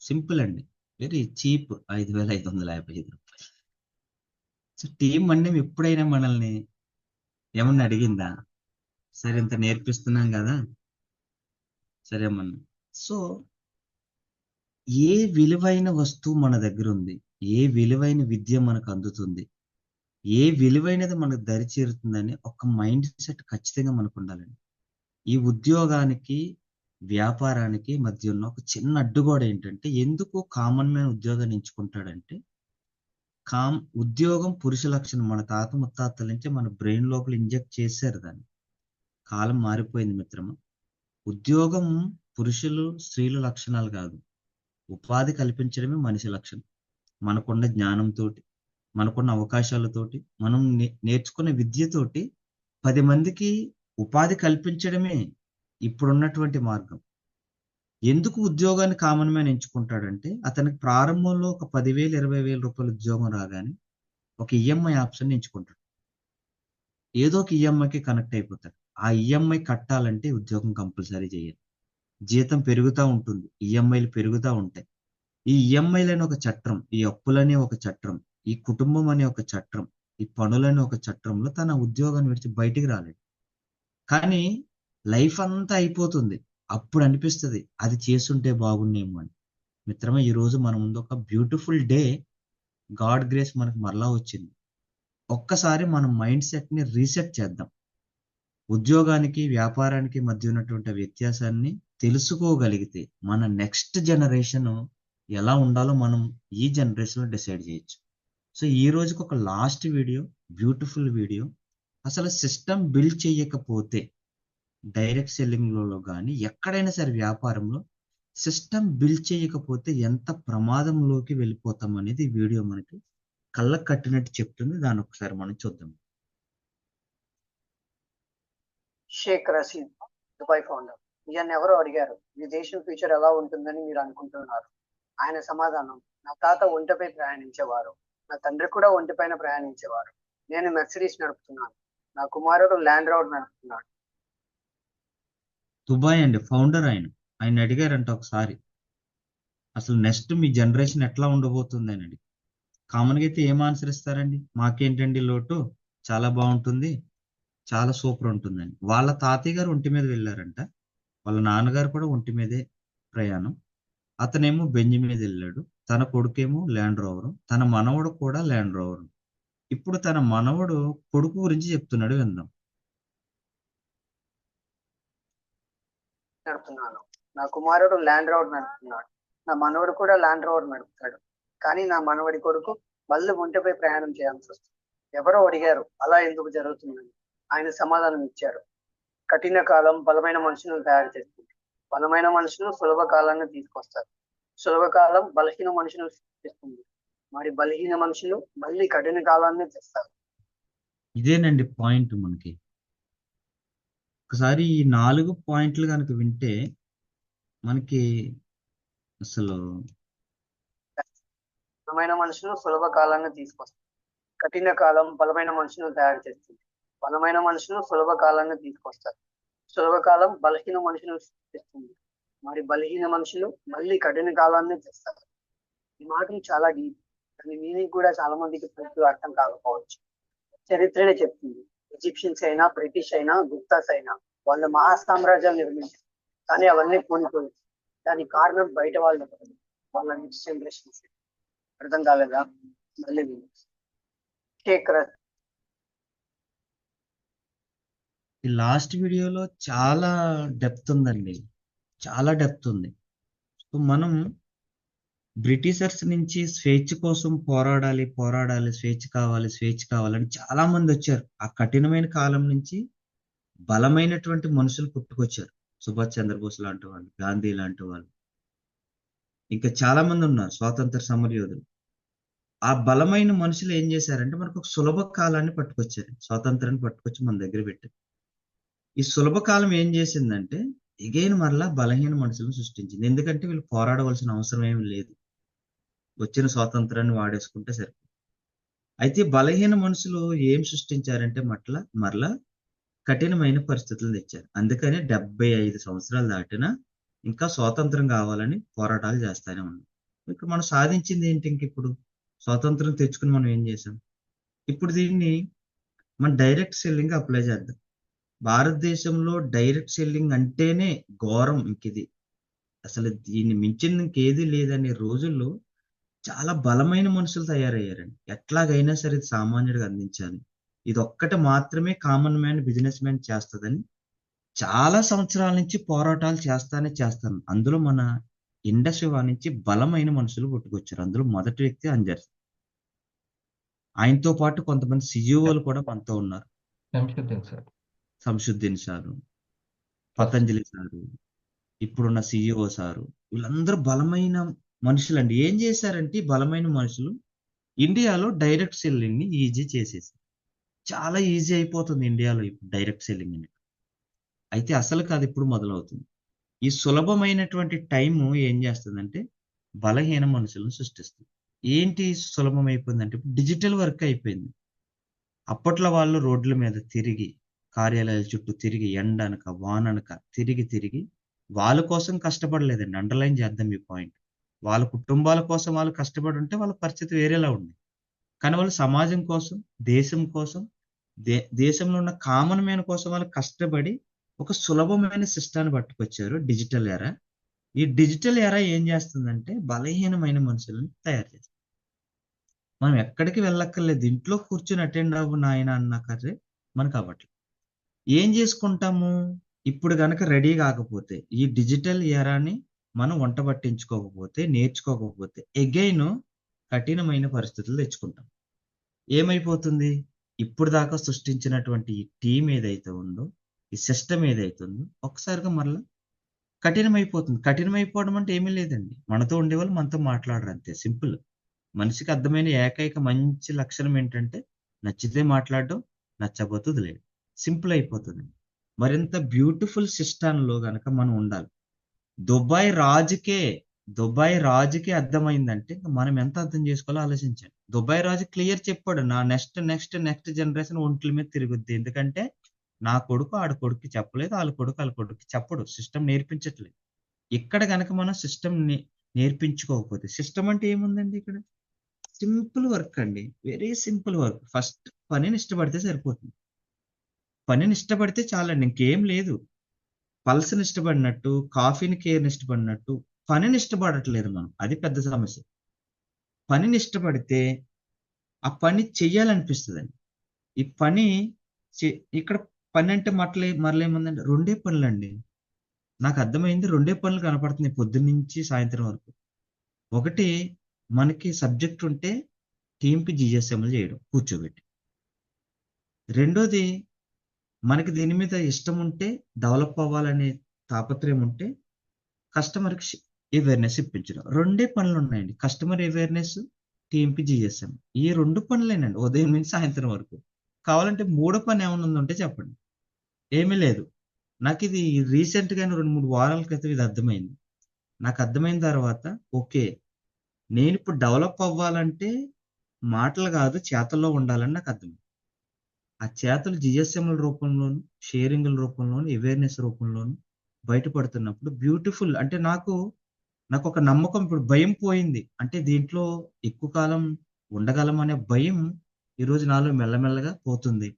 సింపుల్ అండి, వెరీ చీప్. 5,555 రూపాయలు. సో టీం అంటే ఎప్పుడైనా మనల్ని ఏమన్నా అడిగిందా? సరే ఇంత నేర్పిస్తున్నాం కదా, సరే అమ్మన్నా. సో ఏ విలువైన వస్తువు మన దగ్గర ఉంది, ఏ విలువైన విద్య మనకు అందుతుంది, ఏ విలువైనది మనకు దరి చేరుతుందని ఒక మైండ్ సెట్ ఖచ్చితంగా మనకు ఉండాలండి. ఈ ఉద్యోగానికి వ్యాపారానికి మధ్య ఉన్న ఒక చిన్న అడ్డుగోడ ఏంటంటే, ఎందుకు కామన్ మ్యాన్ ఉద్యోగాన్ని ఎంచుకుంటాడంటే, ఉద్యోగం పురుష లక్షణం. మన తాత ముత్తాతల నుంచి మన బ్రెయిన్ లోపల ఇంజెక్ట్ చేశారు దాన్ని. కాలం మారిపోయింది మిత్రమా. ఉద్యోగం పురుషులు స్త్రీల లక్షణాలు కాదు, ఉపాధి కల్పించడమే మనిషి లక్షణం. మనకున్న జ్ఞానంతో, మనకున్న అవకాశాలతోటి, మనం నేర్చుకున్న విద్యతోటి 10 మందికి ఉపాధి కల్పించడమే ఇప్పుడున్నటువంటి మార్గం. ఎందుకు ఉద్యోగాన్ని కామన్ మ్యాన్ ఎంచుకుంటాడంటే, అతనికి ప్రారంభంలో ఒక 10,000 20,000 రూపాయల ఉద్యోగం రాగానే ఒక ఈఎంఐ ఆప్షన్ ఎంచుకుంటాడు. ఏదో ఒక ఈఎంఐకి కనెక్ట్ అయిపోతాడు. ఆ ఈఎంఐ కట్టాలంటే ఉద్యోగం కంపల్సరీ చేయాలి. జీతం పెరుగుతూ ఉంటుంది, ఈఎంఐలు పెరుగుతూ ఉంటాయి. ఈ ఈఎంఐలు అనే ఒక చట్రం, ఈ అప్పులనే ఒక చట్రం, ఈ కుటుంబం అనే ఒక చట్రం, ఈ పనులనే ఒక చట్రంలో తన ఉద్యోగాన్ని విడిచి బయటికి రాలేడు. కానీ లైఫ్ అంతా అయిపోతుంది. అప్పుడు అనిపిస్తుంది అది చేస్తుంటే బాగుండేమో అని. మిత్రమా, ఈ రోజు మన ముందు ఒక బ్యూటిఫుల్ డే, గాడ్ గ్రేస్ మనకు మరలా వచ్చింది. ఒక్కసారి మన మైండ్ సెట్ ని రీసెట్ చేద్దాం. ఉద్యోగానికి వ్యాపారానికి మధ్య ఉన్నటువంటి వ్యత్యాసాన్ని తెలుసుకోగలిగితే మన నెక్స్ట్ జనరేషన్ ఎలా ఉండాలో మనం ఈ జనరేషన్ లో డిసైడ్ చేయొచ్చు. సో ఈ రోజుకి ఒక లాస్ట్ వీడియో, బ్యూటిఫుల్ వీడియో. అసలు సిస్టమ్ బిల్డ్ చేయకపోతే డైరెక్ట్ సెల్లింగ్ లో కానీ ఎక్కడైనా సరే వ్యాపారంలో సిస్టమ్ బిల్డ్ చేయకపోతే ఎంత ప్రమాదంలోకి వెళ్ళిపోతాం అనేది ఈ వీడియో మనకి కళ్ళకు కట్టినట్టు చెప్తుంది. దాన్ని ఒకసారి మనం చూద్దాం. Sheikh Rashid, Dubai founder. ఈయన ఎవరో అడిగారు, ఈ దేశం ఫ్యూచర్ ఎలా ఉంటుందని మీరు అనుకుంటున్నారు? ఆయన సమాధానం, నా తాత ఒంటెపై ప్రయాణించేవారు, నా తండ్రి కూడా ఒంటెపైన ప్రయాణించేవారు. నేను మెర్సిడీస్ నడుపుతున్నాను, నా కుమారుడు ల్యాండ్ రోవర్ నడుపుతున్నాడు. దుబాయ్ అండి, ఫౌండర్ ఆయన అడిగారంట ఒకసారి, అసలు నెక్స్ట్ మీ జనరేషన్ ఎట్లా ఉండబోతుంది అని అడిగి. కామన్గా అయితే ఏం ఆన్సర్ ఇస్తారండి? మాకేంటండి లోటు, చాలా బాగుంటుంది, చాలా సూపర్ ఉంటుందని. వాళ్ళ తాతయ్య గారు ఒంటి మీద వెళ్ళారంట, వాళ్ళ నాన్నగారు కూడా ఒంటి మీదే ప్రయాణం. అతనేమో బెంజ్ మీద వెళ్ళాడు, తన కొడుకేమో ల్యాండ్ రోవర్, తన మనవడు కూడా ల్యాండ్ రోవర్. ఇప్పుడు తన మనవడు కొడుకు గురించి చెప్తున్నాడు, విందాం. నడుపుతున్నాను, నా కుమారుడు ల్యాండ్ రోవర్ నడుపుతున్నాడు, నా మనవడు కూడా ల్యాండ్ రోవర్ నడుపుతాడు, కానీ నా మనవడి కొడుకు మళ్ళీ ఒంటెపై ప్రయాణం చేయాల్సి వస్తుంది. ఎవరో అడిగారు అలా ఎందుకు జరుగుతుందని. ఆయన సమాధానం ఇచ్చారు, కఠిన కాలం బలమైన మనుషులను తయారు చేస్తుంది, బలమైన మనుషులు సులభ కాలాన్ని తీసుకొస్తారు. సులభకాలం బలహీన మనుషులను సృష్టిస్తుంది. మరి బలహీన మనుషులు మళ్ళీ కఠిన కాలాన్ని తెస్తారు. ఇదేనండి పాయింట్ మనకి. ఒకసారి ఈ 4 పాయింట్లు కనుక వింటే మనకి అసలు బలమైన మనుషులు సులభ కాలాన్ని తీసుకొస్తారు. కఠిన కాలం బలమైన మనుషులను తయారు చేస్తుంది. బలమైన మనుషులు సులభ కాలాన్ని తీసుకొస్తారు. సులభ కాలం బలహీన మనుషులను సృష్టిస్తుంది. మరి బలహీన మనుషులు మళ్ళీ కఠిన కాలాన్ని తెస్తారు. ఈ మాటలు చాలా డీప్, కానీ మీనింగ్ కూడా చాలా మందికి పూర్తిగా అర్థం కాకపోవచ్చు. చరిత్రనే చెప్తుంది. ఈజిప్షియన్స్ అయినా, బ్రిటిష్ అయినా, గుప్తాస్ అయినా వాళ్ళ మహాసామ్రాజ్యాలు నిర్మించారు, కానీ అవన్నీ కూలిపోయాయి. దానికి కారణం బయట వాళ్ళు కాదు, వాళ్ళ నెక్స్ట్ జనరేషన్స్. అర్థం కాలేదా? మళ్ళీ టేక్ రెస్ట్. ఈ లాస్ట్ వీడియోలో చాలా డెప్త్ ఉందండి, చాలా డెప్త్ ఉంది. సో మనం బ్రిటిషర్స్ నుంచి స్వేచ్ఛ కోసం పోరాడాలి, స్వేచ్ఛ కావాలని చాలా మంది వచ్చారు. ఆ కఠినమైన కాలం నుంచి బలమైనటువంటి మనుషులు పుట్టుకొచ్చారు. సుభాష్ చంద్రబోస్ లాంటి వాళ్ళు, గాంధీ లాంటి వాళ్ళు, ఇంకా చాలా మంది ఉన్నారు స్వాతంత్ర సమరయోధులు. ఆ బలమైన మనుషులు ఏం చేశారంటే మనకు ఒక సులభ కాలాన్ని పట్టుకొచ్చారు, స్వాతంత్రాన్ని పట్టుకొచ్చి మన దగ్గర పెట్టారు. ఈ సులభ కాలం ఏం చేసిందంటే ఎగైన్ మరలా బలహీన మనుషులను సృష్టించింది. ఎందుకంటే వీళ్ళు పోరాడవలసిన అవసరం ఏమి లేదు, వచ్చిన స్వాతంత్రాన్ని వాడేసుకుంటే సరిపోతుంది. అయితే బలహీన మనుషులు ఏం సృష్టించారంటే మరలా కఠినమైన పరిస్థితులు తెచ్చారు. అందుకని 75 సంవత్సరాలు దాటినా ఇంకా స్వాతంత్రం కావాలని పోరాటాలు చేస్తానే ఉన్నాం. ఇప్పుడు మనం సాధించింది ఏంటి? ఇంక ఇప్పుడు స్వాతంత్రం తెచ్చుకుని మనం ఏం చేసాం? ఇప్పుడు దీన్ని మనం డైరెక్ట్ సెల్లింగ్ అప్లై చేద్దాం. భారతదేశంలో డైరెక్ట్ సెల్లింగ్ అంటేనే ఘోరం. ఇంకిది అసలు దీన్ని మించిన ఇంకేది లేదనే రోజుల్లో చాలా బలమైన మనుషులు తయారయ్యారండి. ఎట్లాగైనా సరే ఇది సామాన్యుడికి అందించాలి, ఇది ఒక్కటి మాత్రమే కామన్ మ్యాన్, బిజినెస్ మ్యాన్ చేస్తుందని చాలా సంవత్సరాల నుంచి పోరాటాలు చేస్తాను. అందులో మన ఇండస్ట్రీ నుంచి బలమైన మనుషులు పుట్టుకొచ్చారు. అందులో మొదటి వ్యక్తి అంజర్. ఆయనతో పాటు కొంతమంది సిఇఓలు కూడా మనతో ఉన్నారు. సంశుద్దీన్ సారు, పతంజలి సారు, ఇప్పుడున్న సిఇఓ సారు, వీళ్ళందరూ బలమైన మనుషులండి. ఏం చేశారంటే ఈ బలమైన మనుషులు ఇండియాలో డైరెక్ట్ సెల్లింగ్ ని ఈజీ చేసేసారు. చాలా ఈజీ అయిపోతుంది ఇండియాలో ఇప్పుడు డైరెక్ట్ సెల్లింగ్ అనేది. అయితే అసలు కాదు, ఇప్పుడు మొదలవుతుంది. ఈ సులభమైనటువంటి టైము ఏం చేస్తుందంటే బలహీన మనుషులను సృష్టిస్తుంది. ఏంటి సులభం అయిపోయిందంటే ఇప్పుడు డిజిటల్ వర్క్ అయిపోయింది. అప్పట్లో వాళ్ళు రోడ్ల మీద తిరిగి, కార్యాలయాల చుట్టూ తిరిగి, ఎండనక వాననక తిరిగి వాళ్ళ కోసం కష్టపడలేదండి. అండర్లైన్ చేద్దాం ఈ పాయింట్. వాళ్ళ కుటుంబాల కోసం వాళ్ళు కష్టపడి ఉంటే వాళ్ళ పరిస్థితి వేరేలా ఉంది. కానీ వాళ్ళు సమాజం కోసం, దేశం కోసం, దేశంలో ఉన్న కామన్ మ్యాన్ కోసం వాళ్ళు కష్టపడి ఒక సులభమైన సిస్టాన్ని పట్టుకొచ్చారు, డిజిటల్ ఎరా. ఈ డిజిటల్ ఎరా ఏం చేస్తుందంటే బలహీనమైన మనుషులను తయారు చేస్తుంది. మనం ఎక్కడికి వెళ్ళక్కర్లేదు, ఇంట్లో కూర్చొని అటెండ్ అవ్వు నాయన అన్నాకరే మనకు అవ్వట్లేదు. ఏం చేసుకుంటాము? ఇప్పుడు కనుక రెడీ కాకపోతే, ఈ డిజిటల్ ఎరాని మనం వంట పట్టించుకోకపోతే, నేర్చుకోకపోతే ఎగైన్ కఠినమైన పరిస్థితులు తెచ్చుకుంటాం. ఏమైపోతుంది? ఇప్పుడు దాకా సృష్టించినటువంటి ఈ టీం ఏదైతే ఉందో, ఈ సిస్టమ్ ఏదైతే ఉందో, ఒకసారిగా మరలా కఠినమైపోతుంది. కఠినమైపోవడం అంటే ఏమీ లేదండి, మనతో ఉండేవాళ్ళు మనతో మాట్లాడరు, అంతే సింపుల్. మనిషికి అర్థమైన ఏకైక మంచి లక్షణం ఏంటంటే నచ్చితే మాట్లాడడం, నచ్చకపోతే వదిలేయడం. సింపుల్ అయిపోతుంది. మరింత బ్యూటిఫుల్ సిస్టంలో గనక మనం ఉండాలి. దుబాయ్ రాజుకే అర్థమైందంటే మనం ఎంత అర్థం చేసుకోవాలో ఆలోచించండి. దుబాయ్ రాజు క్లియర్ చెప్పాడు, నా నెక్స్ట్ జనరేషన్ ఒంట్ల మీద తిరుగుద్ది. ఎందుకంటే నా కొడుకు ఆడ కొడుకు చెప్పలేదు, వాళ్ళ కొడుకు చెప్పడు, సిస్టమ్ నేర్పించట్లేదు. ఇక్కడ గనక మనం సిస్టమ్ నేర్పించుకోకపోతే, సిస్టమ్ అంటే ఏముందండి ఇక్కడ? సింపుల్ వర్క్ అండి, వెరీ సింపుల్ వర్క్. ఫస్ట్ పనిని ఇష్టపడితే సరిపోతుంది. పనిని ఇష్టపడితే చాలండి, ఇంకేం లేదు. పల్స్ని ఇష్టపడినట్టు, కాఫీని కేర్ని ఇష్టపడినట్టు పనిని ఇష్టపడట్లేదు మనం, అది పెద్ద సమస్య. పనిని ఇష్టపడితే ఆ పని చెయ్యాలనిపిస్తుందండి. ఈ పని ఇక్కడ పని అంటే మరలేముందండి, 2 పనులండి. నాకు అర్థమైంది, 2 పనులు కనపడుతున్నాయి పొద్దున్నుంచి సాయంత్రం వరకు. ఒకటి, మనకి సబ్జెక్ట్ ఉంటే టీంకి జిఎస్ఎంలు చేయడం కూర్చోబెట్టి. రెండోది, మనకి దీని మీద ఇష్టం ఉంటే, డెవలప్ అవ్వాలనే తాపత్రయం ఉంటే కస్టమర్కి అవేర్నెస్ ఇప్పించడం. రెండే పనులు ఉన్నాయండి, కస్టమర్ అవేర్నెస్, టీఎంపీ జిఎస్ఎం. ఈ 2 పనులేనండి ఉదయం నుంచి సాయంత్రం వరకు. కావాలంటే మూడో పని ఏమైనా ఉందంటే చెప్పండి. ఏమీ లేదు. నాకు ఇది రీసెంట్ గా 2-3 వారాల క్రితం ఇది అర్థమైంది. నాకు అర్థమైన తర్వాత ఓకే, నేను ఇప్పుడు డెవలప్ అవ్వాలంటే మాటలు కాదు చేతల్లో ఉండాలని నాకు అర్థమైంది. ఆ చేతలు జిఎస్ఎంల రూపంలోను, షేరింగ్ల రూపంలోను, అవేర్నెస్ రూపంలోను బయటపడుతున్నప్పుడు బ్యూటిఫుల్. అంటే నాకు ఒక నమ్మకం, ఇప్పుడు భయం పోయింది. అంటే దీంట్లో ఎక్కువ కాలం ఉండగలం అనే భయం ఈరోజు నాలో మెల్లమెల్లగా పోతుంది.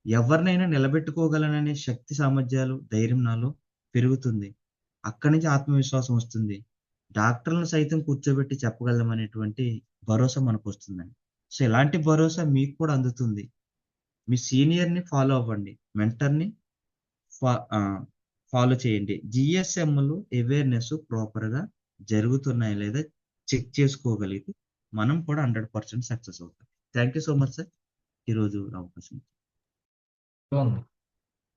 ఎవరినైనా నిలబెట్టుకోగలననే శక్తి సామర్థ్యాలు, ధైర్యం నాలో పెరుగుతుంది. అక్కడి నుంచి ఆత్మవిశ్వాసం వస్తుంది. డాక్టర్లను సైతం కూర్చోబెట్టి చెప్పగలమనేటువంటి భరోసా మనకు వస్తుందండి. సో ఇలాంటి భరోసా మీకు కూడా అందుతుంది. మీ సీనియర్ని ఫాలో అవ్వండి, మెంటర్ని ఫాలో చేయండి. జిఎస్ఎంలు అవేర్నెస్ ప్రాపర్గా జరుగుతున్నాయి లేదా చెక్ చేసుకోగలిగితే మనం కూడా 100% సక్సెస్ అవుతాం. Thank you so much sir, ఈరోజు అవకాశం. బాగుంది.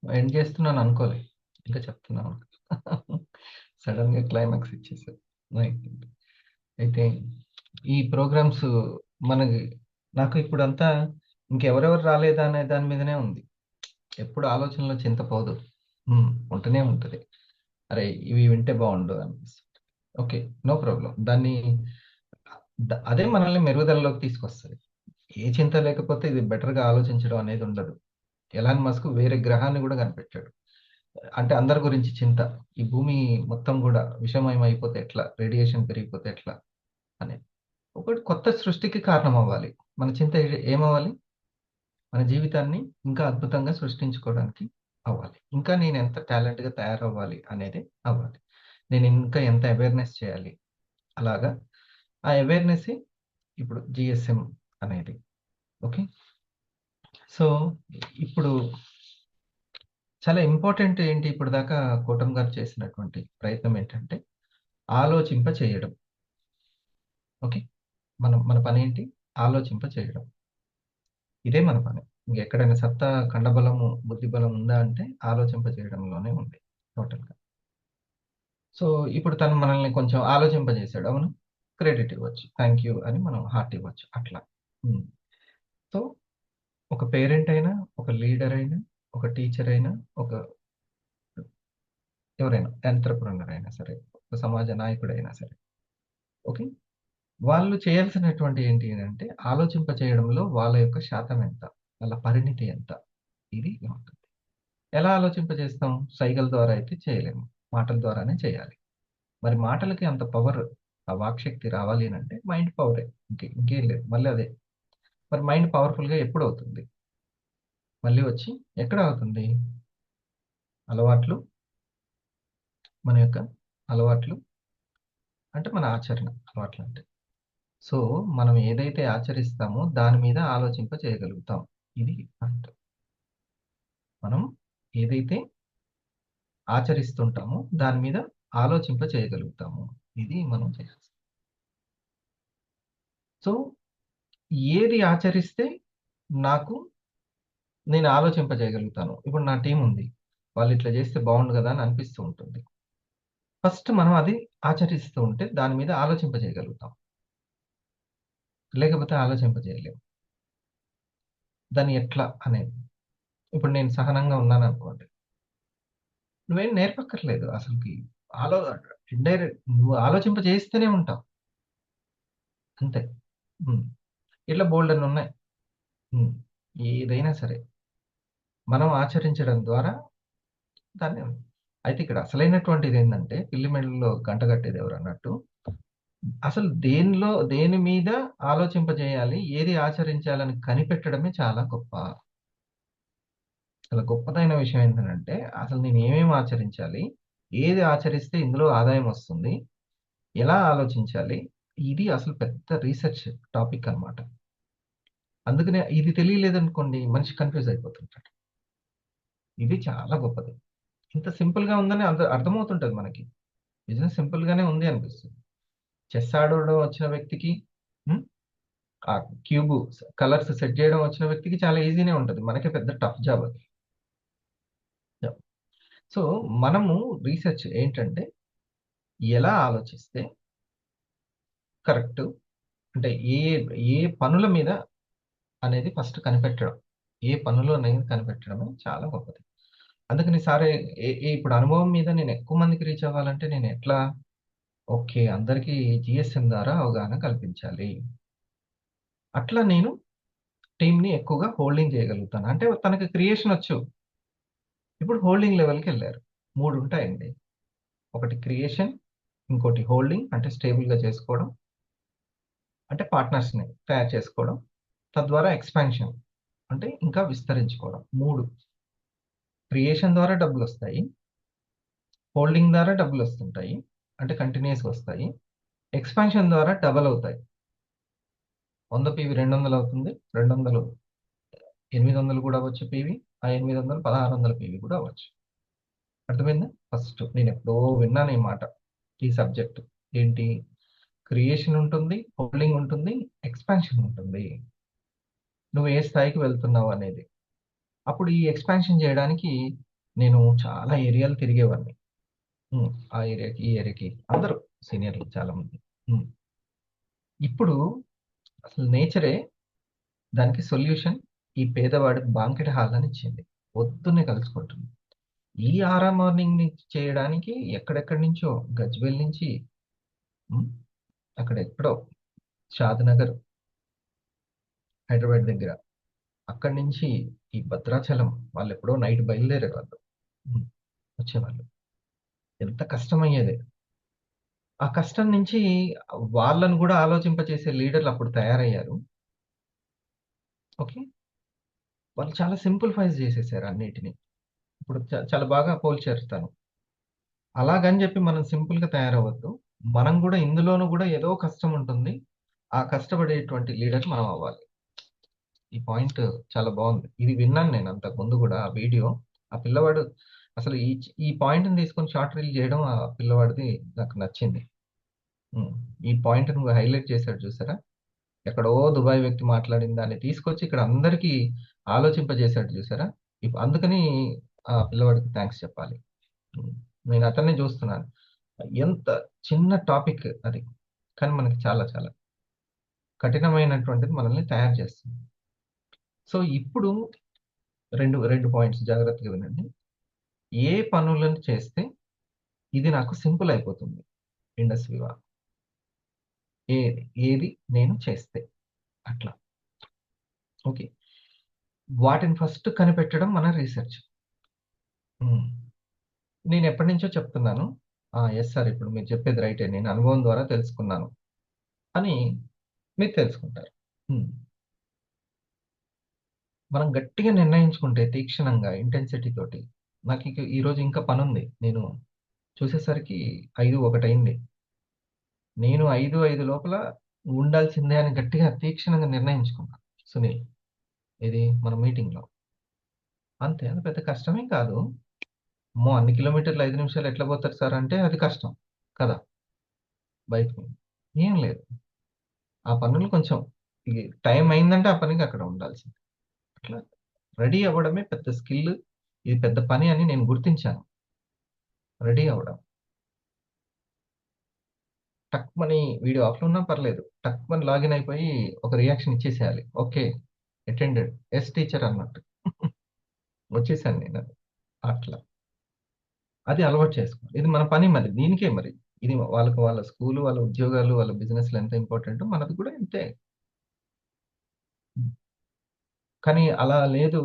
ఎండ్ చేస్తున్నాను అనుకోలే, ఇంకా చెప్తున్నాను. సడన్ గా క్లైమాక్స్ ఇచ్చేసారు. రైట్. అయితే ఈ ప్రోగ్రామ్స్ మనకి, నాకు ఇప్పుడు అంతా ఇంకెవరెవరు రాలేదా అనే దాని మీదనే ఉంది. ఎప్పుడు ఆలోచనలో చింతపోదు, ఉంటూనే ఉంటుంది. అరే ఇవి వింటే బాగుండు అనిపిస్తుంది. Okay, no problem. దాన్ని అదే మనల్ని మెరుగుదలలోకి తీసుకొస్తుంది. ఏ చింత లేకపోతే ఇది బెటర్గా ఆలోచించడం అనేది ఉండదు. ఎలాన్ మస్క్ వేరే గ్రహాన్ని కూడా కనిపెట్టాడు. అంటే అందరి గురించి చింత, ఈ భూమి మొత్తం కూడా విషమయం అయిపోతే ఎట్లా, రేడియేషన్ పెరిగిపోతే ఎట్లా అనేది. ఒకటి కొత్త సృష్టికి కారణం అవ్వాలి. మన చింత ఏమవ్వాలి? మన జీవితాన్ని ఇంకా అద్భుతంగా సృష్టించుకోవడానికి అవ్వాలి. ఇంకా నేను ఎంత టాలెంట్గా తయారవ్వాలి అనేది అవ్వాలి. నేను ఇంకా ఎంత అవేర్నెస్ చేయాలి. అలాగా ఆ అవేర్నెస్ ఇప్పుడు జిఎస్ఎం అనేది. ఓకే, సో ఇప్పుడు చాలా ఇంపార్టెంట్ ఏంటి, ఇప్పుడు దాకా కోటం గారు చేసినటువంటి ప్రయత్నం ఏంటంటే ఆలోచింప చేయడం. ఓకే, మన పని ఏంటి? ఆలోచింప చేయడం. ఇదే మన పని. ఇంకెక్కడైనా సత్తా, కండబలము, బుద్ధిబలం ఉందా అంటే ఆలోచింప చేయడంలోనే ఉంది టోటల్గా. సో ఇప్పుడు తను మనల్ని కొంచెం ఆలోచింపజేశాడు. అవును, క్రెడిట్ ఇవ్వచ్చు, థ్యాంక్ యూ అని మనం హార్ట్ ఇవ్వచ్చు అట్లా. సో ఒక పేరెంట్ అయినా, ఒక లీడర్ అయినా, ఒక టీచర్ అయినా, ఒక ఎవరైనా ఎంటర్‌ప్రెన్యూర్ అయినా సరే, ఒక సమాజ నాయకుడైనా సరే, ఓకే, వాళ్ళు చేయాల్సినటువంటి ఏంటి అంటే ఆలోచింప చేయడంలో వాళ్ళ యొక్క శాతం ఎంత, వాళ్ళ పరిణితి ఎంత, ఇది ఉంటుంది. ఎలా ఆలోచింపజేస్తాం? సైగల ద్వారా అయితే చేయలేము, మాటల ద్వారానే చేయాలి. మరి మాటలకి అంత పవర్, ఆ వాక్శక్తి రావాలి అని అంటే మైండ్ పవరే, ఇంకేం లేదు. మళ్ళీ అదే, మరి మైండ్ పవర్ఫుల్గా ఎప్పుడు అవుతుంది? మళ్ళీ వచ్చి ఎక్కడ అవుతుంది? అలవాట్లు, మన యొక్క అలవాట్లు అంటే మన ఆచరణ, అలవాట్లు అంటే. సో మనం ఏదైతే ఆచరిస్తామో దాని మీద ఆలోచింప చేయగలుగుతాం. ఇది పాయింట్. మనం ఏదైతే ఆచరిస్తుంటామో దాని మీద ఆలోచింప చేయగలుగుతాము. ఇది మనం చేయాల్సింది. సో ఏది ఆచరిస్తే నాకు నేను ఆలోచింప చేయగలుగుతాను. ఇప్పుడు నా టీం ఉంది, వాళ్ళు ఇట్లా చేస్తే బాగుండు కదా అని అనిపిస్తూ ఉంటుంది. ఫస్ట్ మనం అది ఆచరిస్తూ ఉంటే దాని మీద ఆలోచింప చేయగలుగుతాం, లేకపోతే ఆలోచింప చేయలేము. దాన్ని ఎట్లా అనేది, ఇప్పుడు నేను సహనంగా ఉన్నాను అనుకోండి, నువ్వేం నేర్పక్కర్లేదు అసలుకి. ఆలో ఇండైరెక్ట్ నువ్వు ఆలోచింప చేస్తూనే ఉంటావు అంతే. ఇట్లా బోల్డ్ అని ఉన్నాయి. ఏదైనా సరే మనం ఆచరించడం ద్వారా దాన్ని. అయితే ఇక్కడ అసలైనటువంటిది ఏంటంటే పిల్లి మెడలో గంట కట్టేది ఎవరు అన్నట్టు, అసలు దేని మీద ఆలోచింపజేయాలి, ఏది ఆచరించాలని కనిపెట్టడమే చాలా గొప్ప. చాలా గొప్పదైన విషయం ఏంటంటే అసలు నేను ఏమేమి ఆచరించాలి, ఏది ఆచరిస్తే ఇందులో ఆదాయం వస్తుంది, ఎలా ఆలోచించాలి, ఇది అసలు పెద్ద రీసెర్చ్ టాపిక్ అన్నమాట. అందుకనే ఇది తెలియలేదనుకోండి మనిషి కన్ఫ్యూజ్ అయిపోతుంటాడు. ఇది చాలా గొప్పది. ఇంత సింపుల్ గా ఉందని అర్థమవుతుంటది మనకి. బిజినెస్ సింపుల్ గానే ఉంది అనిపిస్తుంది. చెస్ ఆడడం వచ్చిన వ్యక్తికి, ఆ క్యూబ్ కలర్స్ సెట్ చేయడం వచ్చిన వ్యక్తికి చాలా ఈజీనే ఉంటుంది. మనకే పెద్ద టఫ్ జాబ్ అది. సో మనము రీసెర్చ్ ఏంటంటే ఎలా ఆలోచిస్తే కరెక్ట్, అంటే ఏ ఏ పనుల మీద అనేది ఫస్ట్ కనిపెట్టడం, ఏ పనులు అనేది కనిపెట్టడమే చాలా గొప్పది. అందుకని సరే, ఇప్పుడు అనుభవం మీద నేను ఎక్కువ మందికి రీచ్ అవ్వాలంటే నేను ఎట్లా, ఓకే, అందరికీ జిఎస్ఎం ద్వారా అవగాహన కల్పించాలి. అట్లా నేను టీంని ఎక్కువగా హోల్డింగ్ చేయగలుగుతాను. అంటే తనకి క్రియేషన్ వచ్చు, ఇప్పుడు హోల్డింగ్ లెవెల్కి వెళ్ళారు. 3 ఉంటాయండి. ఒకటి క్రియేషన్, ఇంకోటి హోల్డింగ్ అంటే స్టేబుల్గా చేసుకోవడం, అంటే పార్ట్నర్స్ని తయారు చేసుకోవడం, తద్వారా ఎక్స్పాన్షన్ అంటే ఇంకా విస్తరించుకోవడం. 3 క్రియేషన్ ద్వారా డబ్బులు వస్తాయి, హోల్డింగ్ ద్వారా డబ్బులు వస్తుంటాయి అంటే కంటిన్యూస్గా వస్తాయి, ఎక్స్పాన్షన్ ద్వారా డబల్ అవుతాయి. 100 పీవీ 200 అవుతుంది, 200 800 కూడా అవ్వచ్చు పీవీ, ఆ 800 1600 పీవీ కూడా అవ్వచ్చు. అర్థమైందా? ఫస్ట్ నేను ఎప్పుడో విన్నాను ఈ మాట, ఈ సబ్జెక్ట్ ఏంటి, క్రియేషన్ ఉంటుంది, హోల్డింగ్ ఉంటుంది, ఎక్స్పాన్షన్ ఉంటుంది. నువ్వు ఏ స్థాయికి వెళ్తున్నావు అనేది. అప్పుడు ఈ ఎక్స్పాన్షన్ చేయడానికి నేను చాలా ఏరియాలు తిరిగేవాడిని. ఆ ఏరియాకి ఈ ఏరియాకి అందరూ సీనియర్లు చాలా మంది. ఇప్పుడు అసలు నేచరే దానికి సొల్యూషన్ ఈ పేదవాడి బాంకెట్ హాల్ అని ఇచ్చింది. పొద్దున్నే కలుసుకుంటుంది. ఈ ఆరా మార్నింగ్ ని చేయడానికి ఎక్కడెక్కడి నుంచో గజ్వేల్ నుంచి, అక్కడ ఎక్కడో షాద్నగర్ హైదరాబాద్ దగ్గర, అక్కడి నుంచి ఈ భద్రాచలం వాళ్ళు ఎప్పుడో నైట్ బయలుదేరే వాళ్ళు వచ్చేవాళ్ళు. ఎంత కష్టమయ్యేది. ఆ కష్టం నుంచి వాళ్ళను కూడా ఆలోచింపచేసే లీడర్లు అప్పుడు తయారయ్యారు. ఓకే, వాళ్ళు చాలా సింప్లిఫైజ్ చేసేసారు అన్నిటిని. ఇప్పుడు చాలా బాగా పోల్చారు తను. అలాగని చెప్పి మనం సింపుల్గా తయారవద్దు. మనం కూడా ఇందులోనూ కూడా ఏదో కష్టం ఉంటుంది. ఆ కష్టపడేటువంటి లీడర్ మనం అవ్వాలి. ఈ పాయింట్ చాలా బాగుంది. ఇది విన్నాను నేను అంతకు ముందు కూడా ఆ వీడియో. ఆ పిల్లవాడు అసలు ఈ పాయింట్ని తీసుకొని షార్ట్ రీల్ చేయడం ఆ పిల్లవాడిది నాకు నచ్చింది. ఈ పాయింట్ నువ్వు హైలైట్ చేశాడు చూసారా, ఎక్కడో దుబాయ్ వ్యక్తి మాట్లాడిన దాన్ని తీసుకొచ్చి ఇక్కడ అందరికీ ఆలోచింపజేశాడు చూసారా. అందుకని ఆ పిల్లవాడికి థ్యాంక్స్ చెప్పాలి. నేను అతన్ని చూస్తున్నాను. ఎంత చిన్న టాపిక్ అది, కానీ మనకి చాలా చాలా కఠినమైనటువంటిది మనల్ని తయారు చేస్తుంది. సో ఇప్పుడు రెండు పాయింట్స్ జాగ్రత్తగా వినండి. ఏ పనులను చేస్తే ఇది నాకు సింపుల్ అయిపోతుంది ఇండస్ వివా, ఏది నేను చేస్తే అట్లా. ఓకే, వాటిని ఫస్ట్ కనిపెట్టడం మన రీసెర్చ్. నేను ఎప్పటి నుంచో చెప్తున్నాను, ఎస్ సార్ ఇప్పుడు మీరు చెప్పేది రైటే, నేను అనుభవం ద్వారా తెలుసుకున్నాను అని మీరు తెలుసుకుంటారు. మనం గట్టిగా నిర్ణయించుకుంటే తీక్షణంగా ఇంటెన్సిటీ తోటి, నాకు ఈరోజు ఇంకా పని ఉంది, నేను చూసేసరికి 5:01 అయింది, నేను 5:05 లోపల ఉండాల్సిందే అని గట్టిగా తీక్షణంగా నిర్ణయించుకున్నాను సునీల్, ఇది మన మీటింగ్లో. అంతే, అది పెద్ద కష్టమేం కాదు. అమ్మో అన్ని కిలోమీటర్లు 5 నిమిషాలు ఎట్లా పోతారు సార్ అంటే అది కష్టం కదా, బైక్ ఏం లేదు. ఆ పనులు కొంచెం టైం అయిందంటే ఆ పనికి అక్కడ ఉండాల్సింది. అట్లా రెడీ అవ్వడమే పెద్ద స్కిల్, ఇది పెద్ద పని అని నేను గుర్తించాను. రెడీ అవ్వడం, టక్మని వీడియో ఆఫ్లో ఉన్నా పర్లేదు, టక్మని లాగిన్ అయిపోయి ఒక రియాక్షన్ ఇచ్చేసేయాలి. ఓకే అటెండెడ్, ఎస్ టీచర్ అన్నట్టు వచ్చేసాను నేను. అట్లా అది అలవాటు చేసుకోవాలి. ఇది మన పని, మరి దీనికే మరి ఇది వాళ్ళకి వాళ్ళ స్కూలు, వాళ్ళ ఉద్యోగాలు, వాళ్ళ బిజినెస్లు ఎంత ఇంపార్టెంట్ మనది కూడా అంతే. కానీ అలా లేదు,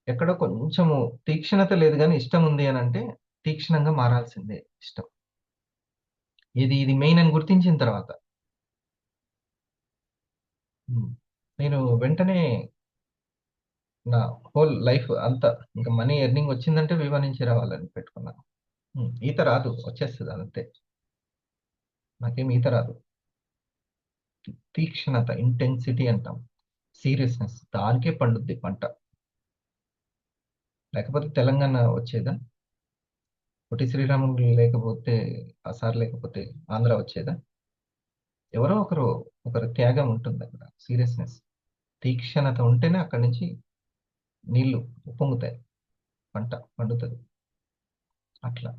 ఎక్కడో కొంచెము తీక్షణత లేదు కానీ ఇష్టం ఉంది అని అంటే తీక్షణంగా మారాల్సిందే ఇష్టం. ఇది మెయిన్ అని గుర్తించిన తర్వాత నేను వెంటనే నా హోల్ లైఫ్ అంతా ఇంకా మనీ ఎర్నింగ్ వచ్చిందంటే వివా నుంచి రావాలని పెట్టుకున్నాను. ఈత రాదు, వచ్చేస్తుంది అంతే, నాకేం ఈత రాదు. తీక్షణత, ఇంటెన్సిటీ అంటాం, సీరియస్నెస్, దానికే పండుద్ది పంట. లేకపోతే తెలంగాణ వచ్చేదా, పొట్టి శ్రీరాములు లేకపోతే, ఆ సార్ లేకపోతే ఆంధ్ర వచ్చేదా? ఎవరో ఒకరు త్యాగం ఉంటుంది అక్కడ, సీరియస్నెస్, తీక్షణత ఉంటేనే అక్కడి నుంచి నీళ్లు ఉప్పొంగుతాయి, పంట పండుతుంది. అట్లా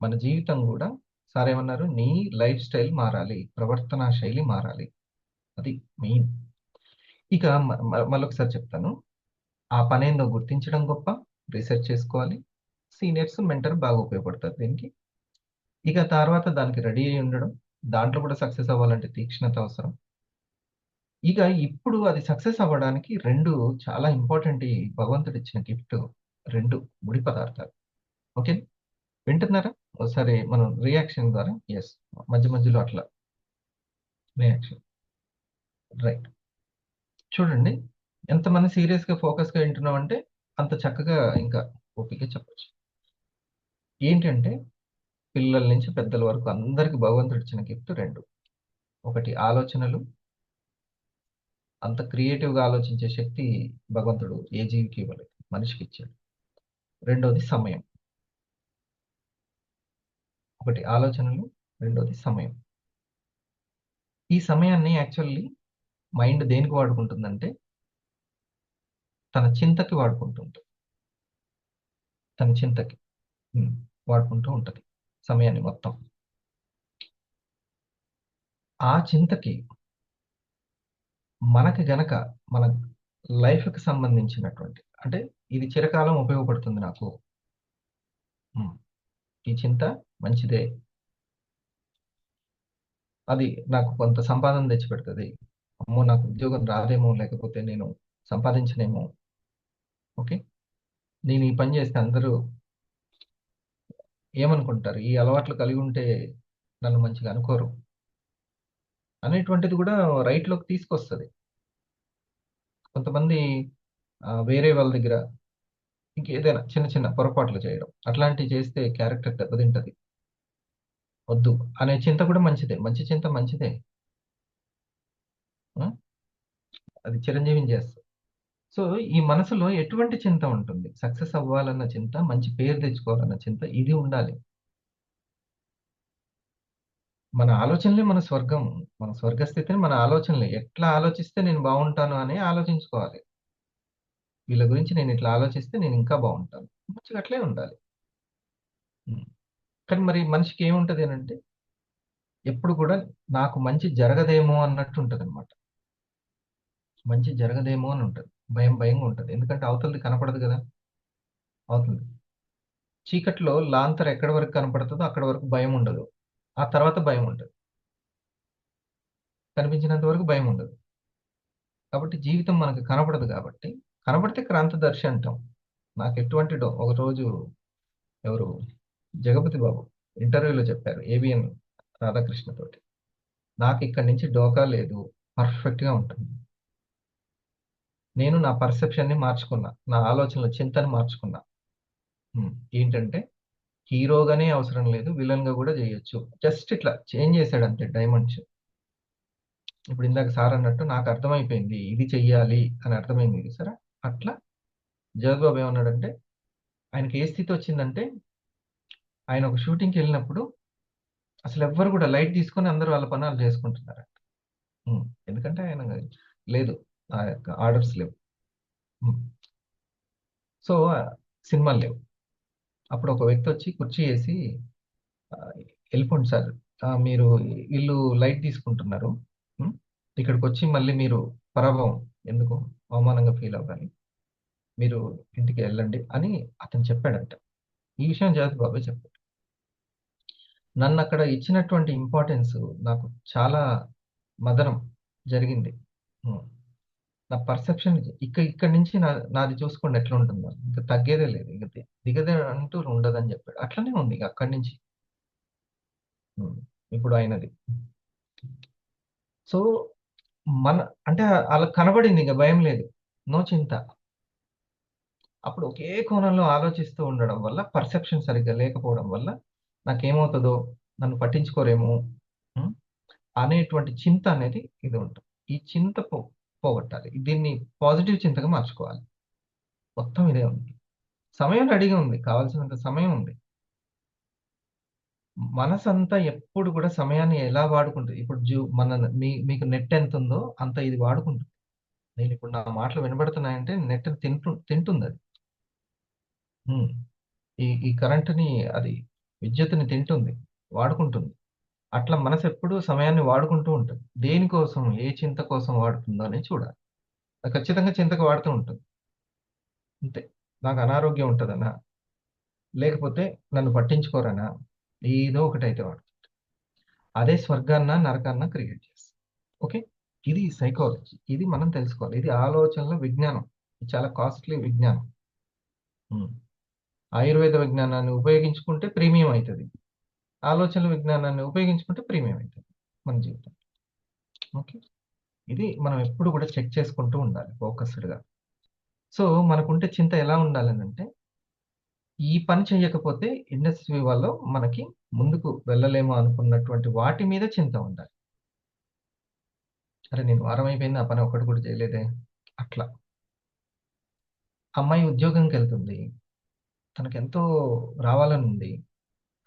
మన జీవితం కూడా సార్ ఏమన్నారు, నీ లైఫ్ స్టైల్ మారాలి, ప్రవర్తన శైలి మారాలి. అది మెయిన్. ఇక మళ్ళొకసారి చెప్తాను. ఆ పనేందో గుర్తించడం గొప్ప, రీసెర్చ్ చేసుకోవాలి. సీనియర్స్, మెంటర్ బాగా ఉపయోగపడతారు దీనికి. ఇక తర్వాత దానికి రెడీ అయి ఉండడం, దాంట్లో కూడా సక్సెస్ అవ్వాలంటే తీక్షణత అవసరం. ఇక ఇప్పుడు అది సక్సెస్ అవ్వడానికి రెండు చాలా ఇంపార్టెంట్, ఈ భగవంతుడు ఇచ్చిన గిఫ్ట్, రెండు ముడి పదార్థాలు. ఓకే, వింటున్నారా? ఒకసారి మనం రియాక్షన్ ద్వారా, ఎస్, మధ్య మధ్యలో అట్లా రియాక్షన్, రైట్. చూడండి, ఎంతమంది సీరియస్గా ఫోకస్గా వింటున్నాం అంటే అంత చక్కగా ఇంకా ఓపిక చెప్పచ్చు. ఏంటంటే పిల్లల నుంచి పెద్దల వరకు అందరికి భగవంతుడు ఇచ్చిన గిఫ్ట్ రెండు. ఒకటి ఆలోచనలు, అంత క్రియేటివ్గా ఆలోచించే శక్తి భగవంతుడు ఏ జీవికి ఇవ్వలేదు, మనిషికి ఇచ్చాడు. రెండోది సమయం. ఒకటి ఆలోచనలు, రెండోది సమయం. ఈ సమయాన్ని యాక్చువల్లీ మైండ్ దేనికి వాడుకుంటుందంటే తన చింతకి వాడుకుంటుంది. తన చింతకి వాడుకుంటూ ఉంటుంది సమయాన్ని మొత్తం. ఆ చింతకి మనకి గనక మన లైఫ్కి సంబంధించినటువంటి, అంటే ఇది చిరకాలం ఉపయోగపడుతుంది నాకు, ఈ చింత మంచిదే, అది నాకు కొంత సంపాదన తెచ్చిపెడుతుంది, అమ్మో నాకు ఉద్యోగం రాదేమో, లేకపోతే నేను సంపాదించనేమో, ఓకే, నేను ఈ పని చేస్తే అందరూ ఏమనుకుంటారు, ఈ అలవాట్లు కలిగి ఉంటే నన్ను మంచిగా అనుకోరు అనేటువంటిది కూడా రైట్లోకి తీసుకొస్తుంది. కొంతమంది వేరే వాళ్ళ దగ్గర ఇంకేదైనా చిన్న చిన్న పొరపాట్లు చేయడం, అట్లాంటివి చేస్తే క్యారెక్టర్ దెబ్బతింటది, వద్దు అనే చింత కూడా మంచిదే, మంచి చింత మంచిదే, అది చిరంజీవిని చేస్తుంది. సో ఈ మనసులో ఎటువంటి చింత ఉంటుంది? సక్సెస్ అవ్వాలన్న చింత, మంచి పేరు తెచ్చుకోవాలన్న చింత, ఇది ఉండాలి. మన ఆలోచనలే మన స్వర్గం, మన స్వర్గస్థితిని మన ఆలోచనలే. ఎట్లా ఆలోచిస్తే నేను బాగుంటాను అని ఆలోచించుకోవాలి. వీళ్ళ గురించి నేను ఇట్లా ఆలోచిస్తే నేను ఇంకా బాగుంటాను, మంచిగా అట్లే ఉండాలి. కానీ మరి మనిషికి ఏముంటది అని అంటే ఎప్పుడు కూడా నాకు మంచి జరగదేమో అన్నట్టు ఉంటుంది అనమాట. మంచి జరగదేమో అని ఉంటుంది, భయం భయంగా ఉంటుంది. ఎందుకంటే అవతలది కనపడదు కదా. అవుతుంది, చీకట్లో లాంతర్ ఎక్కడి వరకు కనపడుతుందో అక్కడ వరకు భయం ఉండదు, ఆ తర్వాత భయం ఉంటుంది, కనిపించినంత వరకు భయం ఉండదు. కాబట్టి జీవితం మనకు కనపడదు. కాబట్టి కనపడితే క్రాంతదర్శి అంటాం. నాకు ఎటువంటి ఒక రోజు ఎవరు జగపతి బాబు ఇంటర్వ్యూలో చెప్పారు ఏబిఎన్ రాధాకృష్ణ తోటి, నాకు ఇక్కడి నుంచి డోకా లేదు, పర్ఫెక్ట్గా ఉంటుంది. నేను నా పర్సెప్షన్ని మార్చుకున్నా, నా ఆలోచనల చింతని మార్చుకున్నా. ఏంటంటే హీరోగానే అవసరం లేదు, విలన్గా కూడా చేయొచ్చు. జస్ట్ ఇట్లా చేంజ్ చేశాడు అంతే, డైమెన్షన్. ఇప్పుడు ఇందాక సార్ అన్నట్టు నాకు అర్థమైపోయింది ఇది చెయ్యాలి అని అర్థమైంది సరే. అట్లా జగద్బాబు ఏమన్నాడంటే ఆయనకి ఏ స్థితి వచ్చిందంటే ఆయన ఒక షూటింగ్కి వెళ్ళినప్పుడు అసలు ఎవ్వరు కూడా లైట్ తీసుకొని అందరూ వాళ్ళ పనులు చేసుకుంటున్నారు. ఎందుకంటే ఆయన లేదు, ఆ యొక్క ఆర్డర్స్ లేవు, సో సినిమాలు లేవు. అప్పుడు ఒక వ్యక్తి వచ్చి కుర్చీ వేసి వెళ్ళిపోండి సార్, మీరు వీళ్ళు లైట్ తీసుకుంటున్నారు, ఇక్కడికి వచ్చి మళ్ళీ మీరు పరాభవం ఎందుకు, అవమానంగా ఫీల్ అవ్వాలి, మీరు ఇంటికి వెళ్ళండి అని అతను చెప్పాడంట. ఈ విషయం జగత్ బాబే చెప్పాడు. నన్ను అక్కడ ఇచ్చినటువంటి ఇంపార్టెన్స్ నాకు చాలా మదనం జరిగింది. నా పర్సెప్షన్ ఇక్కడి నుంచి నాది చూసుకోండి ఎట్లా ఉంటుందో, ఇంకా తగ్గేదే లేదు, ఇంకా దిగదే అంటూ ఉండదని చెప్పాడు. అట్లనే ఉంది ఇక అక్కడి నుంచి ఇప్పుడు అయినది. సో మన అంటే అలా కనబడింది, ఇక భయం లేదు, నో చింత. అప్పుడు ఒకే కోణంలో ఆలోచిస్తూ ఉండడం వల్ల, పర్సెప్షన్ సరిగ్గా లేకపోవడం వల్ల నాకేమవుతుందో, నన్ను పట్టించుకోరేమో అనేటువంటి చింత అనేది ఇది ఉంటుంది. ఈ చింత పోగొట్టాలి, దీన్ని పాజిటివ్ చింతగా మార్చుకోవాలి. మొత్తం ఇదే ఉంది. సమయం రెడీగా ఉంది, కావాల్సినంత సమయం ఉంది. మనసు అంతా ఎప్పుడు కూడా సమయాన్ని ఎలా వాడుకుంటుంది. ఇప్పుడు మీకు నెట్ ఎంత ఉందో అంత ఇది వాడుకుంటుంది. నేను ఇప్పుడు నా మాటలు వినబడుతున్నాయంటే నెట్ తింటుంది అది. ఈ కరెంట్ని అది విద్యుత్తుని తింటుంది, వాడుకుంటుంది. అట్లా మనసు ఎప్పుడూ సమయాన్ని వాడుకుంటూ ఉంటుంది. దేనికోసం, ఏ చింత కోసం వాడుతుందో అని చూడాలి. అది ఖచ్చితంగా చింతకు వాడుతూ ఉంటుంది. అంతే. నాకు అనారోగ్యం ఉంటదనా, లేకపోతే నన్ను పట్టించుకోరనా, ఏదో ఒకటైతే వాడుతుంది. అదే స్వర్గాన్న, నరకాన్న క్రియేట్ చేస్తుంది. ఓకే? ఇది సైకాలజీ. ఇది మనం తెలుసుకోవాలి. ఇది ఆలోచనల విజ్ఞానం. ఇది చాలా కాస్ట్లీ విజ్ఞానం. ఆయుర్వేద విజ్ఞానాన్ని ఉపయోగించుకుంటే ప్రీమియం అవుతుంది. ఆలోచనల విజ్ఞానాన్ని ఉపయోగించుకుంటే ప్రీమియం అవుతుంది మన జీవితం. ఓకే? ఇది మనం ఎప్పుడు కూడా చెక్ చేసుకుంటూ ఉండాలి ఫోకస్డ్గా. సో మనకుంటే చింత ఎలా ఉండాలనంటే, ఈ పని చేయకపోతే ఇండస్ట్రీ వాళ్ళు మనకి ముందుకు వెళ్ళలేము అనుకున్నటువంటి వాటి మీద చింత ఉండాలి. అరే నేను వారం అయిపోయింది, ఆ పని ఒక్కటి కూడా చేయలేదే. అట్లా అమ్మాయి ఉద్యోగంకి వెళ్తుంది, తనకెంతో రావాలని ఉంది,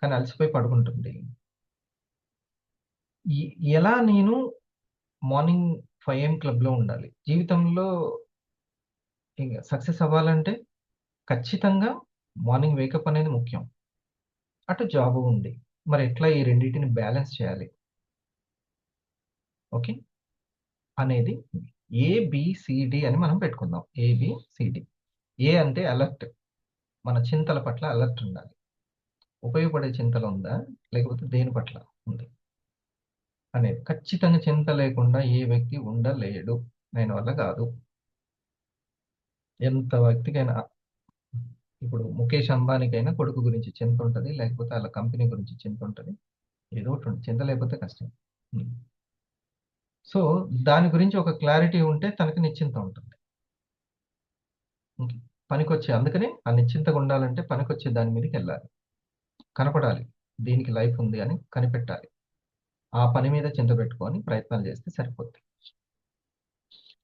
కానీ అలసిపోయి పడుకుంటుంది. ఎలా నేను మార్నింగ్ 5 AM క్లబ్లో ఉండాలి. జీవితంలో ఇంకా సక్సెస్ అవ్వాలంటే ఖచ్చితంగా మార్నింగ్ వేకప్ అనేది ముఖ్యం. అటు జాబ్ ఉంది. మరి ఎట్లా ఈ రెండింటిని బ్యాలెన్స్ చేయాలి? ఓకే? అనేది ఏబిసిడి అని మనం పెట్టుకుందాం. ఏబిసిడి. ఏ అంటే అలర్ట్. మన చింతల పట్ల అలర్ట్ ఉండాలి. ఉపయోగపడే చింతలు ఉందా, లేకపోతే దేని పట్ల ఉంది అనేది. ఖచ్చితంగా చింత లేకుండా ఏ వ్యక్తి ఉండలేడు. ఆయన వల్ల కాదు. ఎంత వ్యక్తికైనా, ఇప్పుడు ముఖేష్ అంబానీకైనా కొడుకు గురించి చింత ఉంటుంది, లేకపోతే వాళ్ళ కంపెనీ గురించి చింత ఉంటుంది. ఏదో ఒకటి ఉంటుంది. చింత లేకపోతే కష్టం. సో దాని గురించి ఒక క్లారిటీ ఉంటే తనకి నిశ్చింత ఉంటుంది. పనికొచ్చే, అందుకనే ఆ నిశ్చింతగా ఉండాలంటే పనికొచ్చే దాని మీదకి వెళ్ళాలి, కనపడాలి, దీనికి లైఫ్ ఉంది అని కనిపెట్టాలి. ఆ పని మీద చింత పెట్టుకొని ప్రయత్నాలు చేస్తే సరిపోద్ది.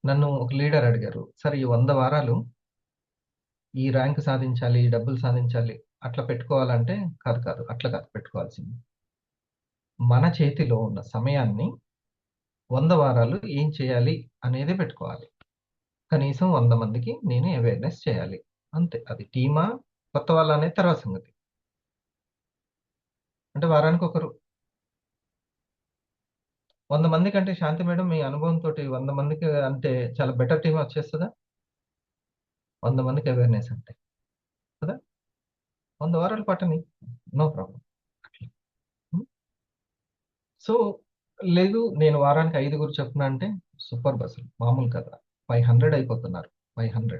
నన్ను ఒక లీడర్ అడిగారు, సరే ఈ 100 వారాలు ఈ ర్యాంక్ సాధించాలి, ఈ డబ్బులు సాధించాలి, అట్లా పెట్టుకోవాలంటే కాదు, అట్లా కాదు పెట్టుకోవాల్సింది. మన చేతిలో ఉన్న సమయాన్ని 100 వారాలు ఏం చేయాలి అనేదే పెట్టుకోవాలి. కనీసం 100 మందికి నేను అవేర్నెస్ చేయాలి, అంతే. అది టీమా, కొత్త వాళ్ళ అనేది తర్వాత సంగతి. అంటే వారానికి ఒకరు 100 మంది కంటే, శాంతి మేడం మీ అనుభవంతో 100 మందికి అంటే చాలా బెటర్ టీమ్ వచ్చేస్తుందా? 100 మందికి అవేర్నెస్ అంటే కదా. 100 వారాలు పట్టని, నో ప్రాబ్లం. సో లేదు నేను వారానికి 5 చెప్తున్నా అంటే సూపర్ బస్సులు మామూలు కదా. 500 అయిపోతున్నారు. 500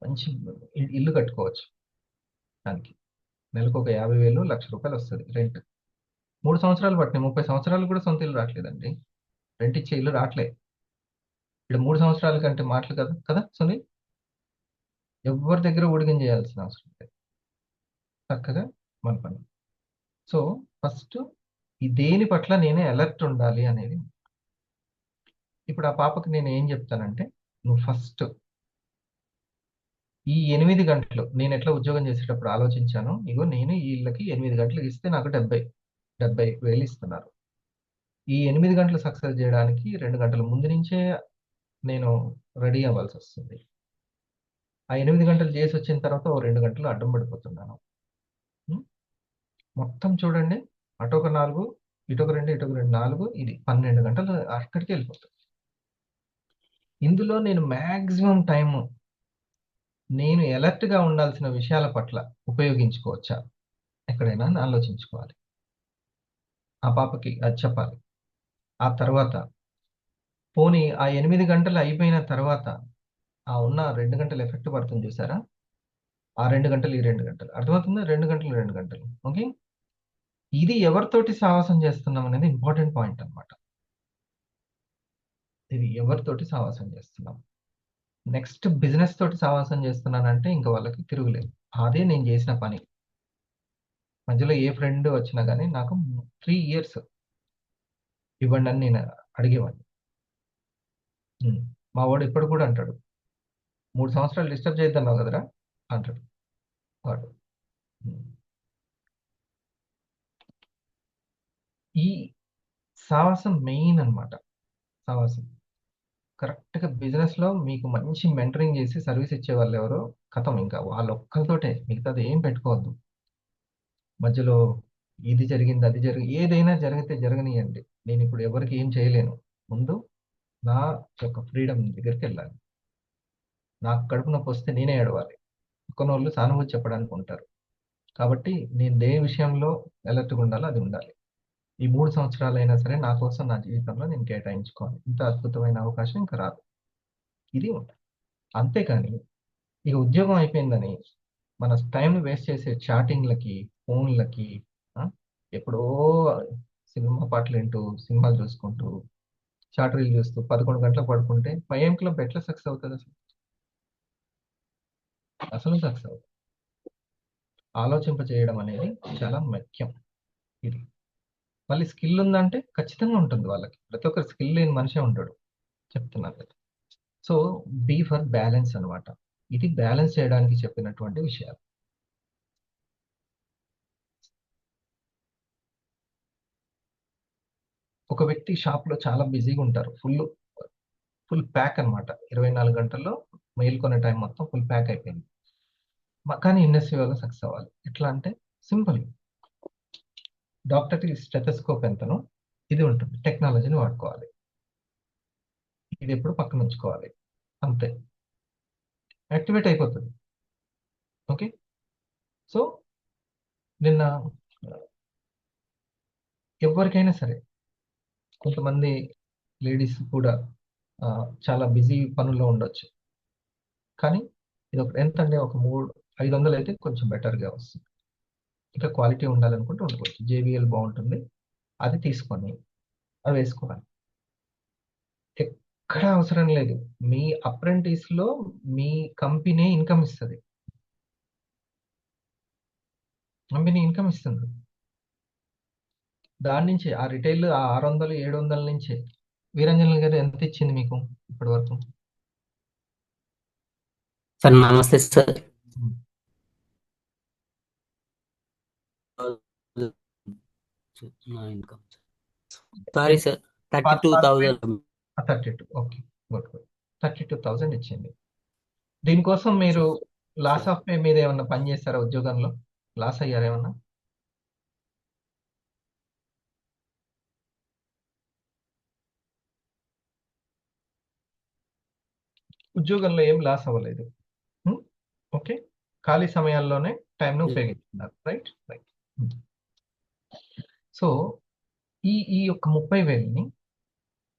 మంచి ఇల్లు కట్టుకోవచ్చు. దానికి నెలకు ఒక 50,000, ₹1,00,000 వస్తుంది రెంట్. 3 సంవత్సరాలు పట్టినాయి. 30 సంవత్సరాలు కూడా సొంత ఇల్లు రావట్లేదండి. రెంట్ ఇచ్చే ఇల్లు రావట్లే. ఇక్కడ 3 సంవత్సరాల కంటే మాటలు కదా కదా సునీల్. ఎవరి దగ్గర ఊడిగం చేయాల్సిన అవసరం లేదు. చక్కగా మన పని. సో ఫస్ట్ ఈ దేని పట్ల నేనే అలర్ట్ ఉండాలి అనేది. ఇప్పుడు ఆ పాపకి నేను ఏం చెప్తానంటే, నువ్వు ఫస్ట్ ఈ 8 గంటలు నేను ఎట్లా ఉద్యోగం చేసేటప్పుడు ఆలోచించాను. ఇగో నేను వీళ్ళకి 8 గంటలు ఇస్తే నాకు 70,000 ఇస్తున్నారు. ఈ 8 గంటలు సక్సెస్ చేయడానికి 2 గంటల ముందు నుంచే నేను రెడీ అవ్వాల్సి వస్తుంది. ఆ 8 గంటలు చేసి వచ్చిన తర్వాత ఓ 2 గంటలు అడ్డం పడిపోతున్నాను. మొత్తం చూడండి, అటొక 4, ఇటొక 2, ఇటొక 2, 4, ఇది 12 గంటలు అక్కడికి వెళ్ళిపోతుంది. ఇందులో నేను మ్యాక్సిమం టైము నేను అలర్ట్‌గా ఉండాల్సిన విషయాల పట్ల ఉపయోగించుకోవచ్చా? ఎక్కడైనా అని ఆలోచించుకోవాలి. ఆ పాపకి అది చెప్పాలి. ఆ తర్వాత పోనీ ఆ 8 గంటలు అయిపోయిన తర్వాత ఆ ఉన్న 2 గంటలు ఎఫెక్ట్ పడుతుంది చూసారా? ఆ 2 గంటలు, ఈ 2 గంటలు. అర్థమవుతుందా? 2 గంటలు, 2 గంటలు. ఓకే? ఇది ఎవరితోటి సావాసం చేస్తున్నాం అనేది ఇంపార్టెంట్ పాయింట్ అన్నమాట. ఇది ఎవరితోటి సావాసం చేస్తున్నాం. నెక్స్ట్ బిజినెస్ తోటి సావాసం చేస్తున్నానంటే ఇంక వాళ్ళకి తిరుగులేదు. అదే నేను చేసిన పని. మధ్యలో ఏ ఫ్రెండ్ వచ్చినా గానీ నాకు 3 ఇయర్స్ ఇవ్వండి అని నేను అడిగేవాడిని. మా వాడు ఇప్పుడు కూడా అంటాడు, 3 సంవత్సరాలు డిస్టర్బ్ చేయొద్దన్నావు కదరా అంటాడు వాడు. ఈ సావాసం మెయిన్ అన్నమాట. సావాసం కరెక్ట్‌గా బిజినెస్‌లో మీకు మంచి మెంటరింగ్ చేసి సర్వీస్ ఇచ్చే వాళ్ళు ఎవరో ఖతం, ఇంకా వాళ్ళొక్కళ్ళతోటే, మిగతాది ఏం పెట్టుకోవద్దు. మధ్యలో ఇది జరిగింది అది ఏదైనా జరిగితే జరగనియండి, నేను ఇప్పుడు ఎవరికి ఏం చేయలేను. ముందు నా యొక్క ఫ్రీడమ్ దగ్గరికి వెళ్ళాలి. నాకు కడుపు నొప్పి వస్తే నేనే ఏడవాలి. కొన్నోళ్ళు సానుభూతి చెప్పడానికి ఉంటారు. కాబట్టి నేను దేని విషయంలో అలర్ట్గా ఉండాలో అది ఉండాలి. ఈ 3 సంవత్సరాలైనా సరే నా కోసం నా జీవితంలో నేను కేటాయించుకోవాలి. ఇంత అద్భుతమైన అవకాశం ఇంకా రాదు. ఇది ఉండాలి. అంతేకాని ఇక ఉద్యోగం అయిపోయిందని మన టైంని వేస్ట్ చేసే చాటింగ్లకి, ఫోన్లకి, ఎప్పుడో సినిమా పాటలు వింటూ, సినిమాలు చూసుకుంటూ, చాట్ చూస్తూ 11 గంటలకు పడుకుంటే 5 క్లబ్ ఎట్లా సక్సెస్ అవుతుంది? అసలు సక్సెస్ అవుతుంది. ఆలోచింప చేయడం అనేది చాలా ముఖ్యం. ఇది మళ్ళీ స్కిల్ ఉందంటే ఖచ్చితంగా ఉంటుంది వాళ్ళకి. ప్రతి ఒక్కరు స్కిల్ లేని మనిషే ఉంటాడు, చెప్తున్నాను కదా. సో బీ ఫర్ బ్యాలెన్స్ అనమాట. ఇది బ్యాలెన్స్ చేయడానికి చెప్పినటువంటి విషయాలు. ఒక వ్యక్తి షాప్లో చాలా బిజీగా ఉంటారు, ఫుల్ ప్యాక్ అనమాట. 24 గంటల్లో మేల్కొనే టైం మొత్తం ఫుల్ ప్యాక్ అయిపోయింది. కానీ ఇండస్ట్రీ వల్ల సక్సెస్ అవ్వాలి. ఎట్లా అంటే సింపుల్. డాక్టర్కి స్టెథోస్కోప్ ఎంతనో ఇది ఉంటుంది, టెక్నాలజీని వాడుకోవాలి. ఇది ఎప్పుడు పక్కన ఉంచుకోవాలి, అంతే, యాక్టివేట్ అయిపోతుంది. ఓకే. సో నిన్న ఎవరికైనా సరే, కొంతమంది లేడీస్ కూడా చాలా బిజీ పనుల్లో ఉండొచ్చు. కానీ ఇది ఒక ఎంత అంటే ఒక 500 అయితే కొంచెం బెటర్గా వస్తుంది. ఇంకా క్వాలిటీ ఉండాలనుకుంటే ఉండవచ్చు. JBL బాగుంటుంది, అది తీసుకొని అది వేసుకోవాలి. ఎక్కడ అవసరం లేదు. మీ అప్రెంటిస్లో మీ కంపెనీ ఇన్కమ్ ఇస్తుంది. కంపెనీ ఇన్కమ్ ఇస్తుంది. దాని నుంచి ఆ రిటైల్ 600, 700 నుంచే. వీరంజన్ గారు ఎంత ఇచ్చింది మీకు ఇప్పటి వరకు? సార్ నమస్తే సార్. నా income sorry sir 32,000. 32. Okay, good. 32,000 ఇచ్చింది. దీనికోసం మీరు లాస్ ఆఫ్ పే మీద ఏమన్నా పని చేస్తారా? ఉద్యోగంలో లాస్ అయ్యారా ఏమన్నా? ఉద్యోగంలో ఏం లాస్ అవ్వలేదు. ఓకే, ఖాళీ సమయాల్లోనే టైంను ఉపయోగిస్తున్నారు. రైట్. సో ఈ యొక్క 30,000ని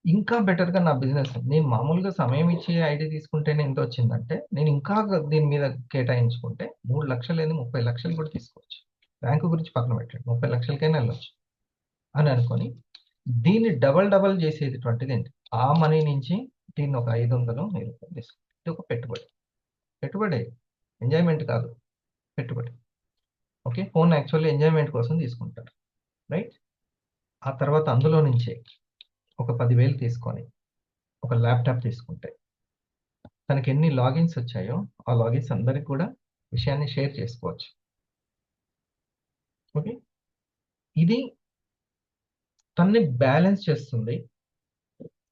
ఇంకా బెటర్గా నా బిజినెస్, నేను మామూలుగా సమయం ఇచ్చి ఐడి తీసుకుంటేనే ఎంత వచ్చిందంటే, నేను ఇంకా దీని మీద కేటాయించుకుంటే 3 లక్షలు లేదు 30 లక్షలు కూడా తీసుకోవచ్చు. బ్యాంకు గురించి పక్కన పెట్టండి, 30 లక్షలకైనా వెళ్ళొచ్చు అని అనుకొని దీన్ని డబల్ చేసేటటువంటిది ఏంటి? ఆ మనీ నుంచి దీన్ని ఒక 500 తీసుకోండి. ఇది ఒక పెట్టుబడి, ఎంజాయ్మెంట్ కాదు, పెట్టుబడి. ఓకే, ఫోన్ యాక్చువల్లీ ఎంజాయ్మెంట్ కోసం తీసుకుంటారు, రైట్. ఆ తర్వాత అందులో నుంచే ఒక 10,000 తీసుకొని ఒక ల్యాప్టాప్ తీసుకుంటే తనకి ఎన్ని లాగిన్స్ వచ్చాయో ఆ లాగిన్స్ అందరికి కూడా విషయాన్ని షేర్ చేసుకోవచ్చు. ఓకే, ఇది తన్ని బ్యాలెన్స్ చేస్తుంది,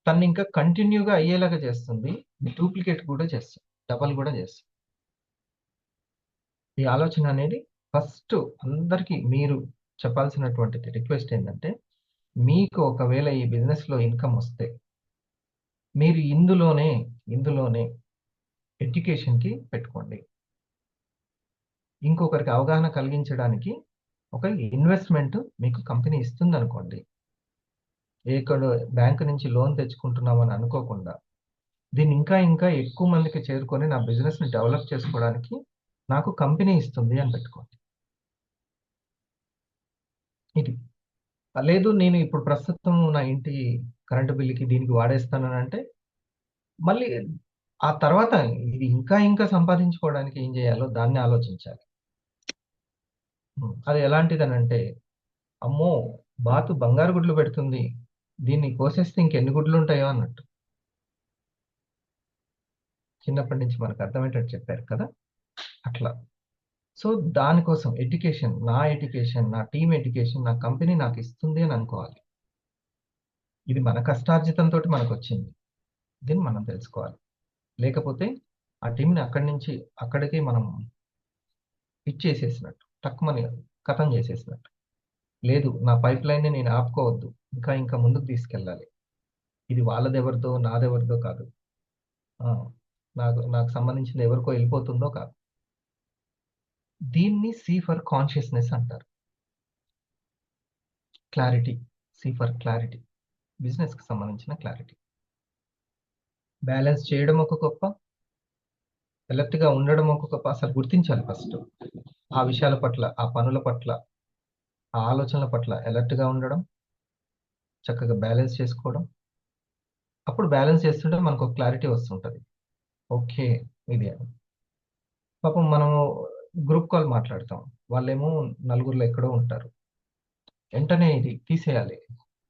తన్ని ఇంకా కంటిన్యూగా అయ్యేలాగా చేస్తుంది, డూప్లికేట్ కూడా చేస్తుంది, డబల్ కూడా చేస్తుంది. ఈ ఆలోచన అనేది ఫస్ట్ అందరికీ మీరు చెప్పాల్సినటువంటి రిక్వెస్ట్ ఏంటంటే, మీకు ఒకవేళ ఈ బిజినెస్లో ఇన్కమ్ వస్తే మీరు ఇందులోనే ఎడ్యుకేషన్కి పెట్టుకోండి. ఇంకొకరికి అవగాహన కలిగించడానికి ఒక ఇన్వెస్ట్మెంట్ మీకు కంపెనీ ఇస్తుంది అనుకోండి. ఎక్కడ బ్యాంకు నుంచి లోన్ తెచ్చుకుంటున్నామని అనుకోకుండా దీన్ని ఇంకా ఎక్కువ మందికి చేరుకొని నా బిజినెస్ని డెవలప్ చేసుకోవడానికి నాకు కంపెనీ ఇస్తుంది అని పెట్టుకోండి. ఇది లేదు, నేను ఇప్పుడు ప్రస్తుతం నా ఇంటి కరెంటు బిల్లుకి దీనికి వాడేస్తానని అంటే మళ్ళీ ఆ తర్వాత ఇది ఇంకా సంపాదించుకోవడానికి ఏం చేయాలో దాన్ని ఆలోచించాలి. అది ఎలాంటిదనంటే, అమ్మో బాతు బంగారు గుడ్లు పెడుతుంది, దీన్ని కోసేస్తే ఇంకెన్ని గుడ్లు ఉంటాయో అన్నట్టు. చిన్నప్పటి నుంచి మనకు అర్థమయ్యేటట్టు చెప్పారు కదా, అట్లా. సో దానికోసం ఎడ్యుకేషన్, నా టీం ఎడ్యుకేషన్, నా కంపెనీ నాకు ఇస్తుంది అని అనుకోవాలి. ఇది మన కష్టార్జితంతో మనకు వచ్చింది, దీన్ని మనం తెలుసుకోవాలి. లేకపోతే ఆ టీంని అక్కడి నుంచి అక్కడికి మనం ఇచ్చేసేసినట్టు, తక్కువని కథం చేసేసినట్టు. లేదు, నా పైప్ లైన్ని నేను ఆపుకోవద్దు, ఇంకా ఇంకా ముందుకు తీసుకెళ్ళాలి. ఇది వాళ్ళదెవరిదో నాదెవరిదో కాదు, ఆ, నాకు నాకు సంబంధించింది ఎవరికో వెళ్ళిపోతుందో కాదు. దీన్ని సి ఫర్ కాన్షియస్నెస్ అంటారు. క్లారిటీ, సి ఫర్ క్లారిటీ, బిజినెస్కి సంబంధించిన క్లారిటీ. బ్యాలెన్స్ చేయడం ఒక గొప్ప, ఎలర్ట్గా ఉండడం ఒక గొప్ప. అసలు గుర్తించాలి ఫస్ట్ ఆ విషయాల పట్ల, ఆ పనుల పట్ల, ఆ ఆలోచనల పట్ల ఎలర్ట్గా ఉండడం, చక్కగా బ్యాలెన్స్ చేసుకోవడం. అప్పుడు బ్యాలెన్స్ చేస్తుంటే మనకు ఒక క్లారిటీ వస్తుంటుంది. ఓకే, ఇది అని. పాపం మనము గ్రూప్ కాల్ మాట్లాడతాం, వాళ్ళేమో నలుగురిలో ఎక్కడో ఉంటారు. వెంటనే ఇది తీసేయాలి.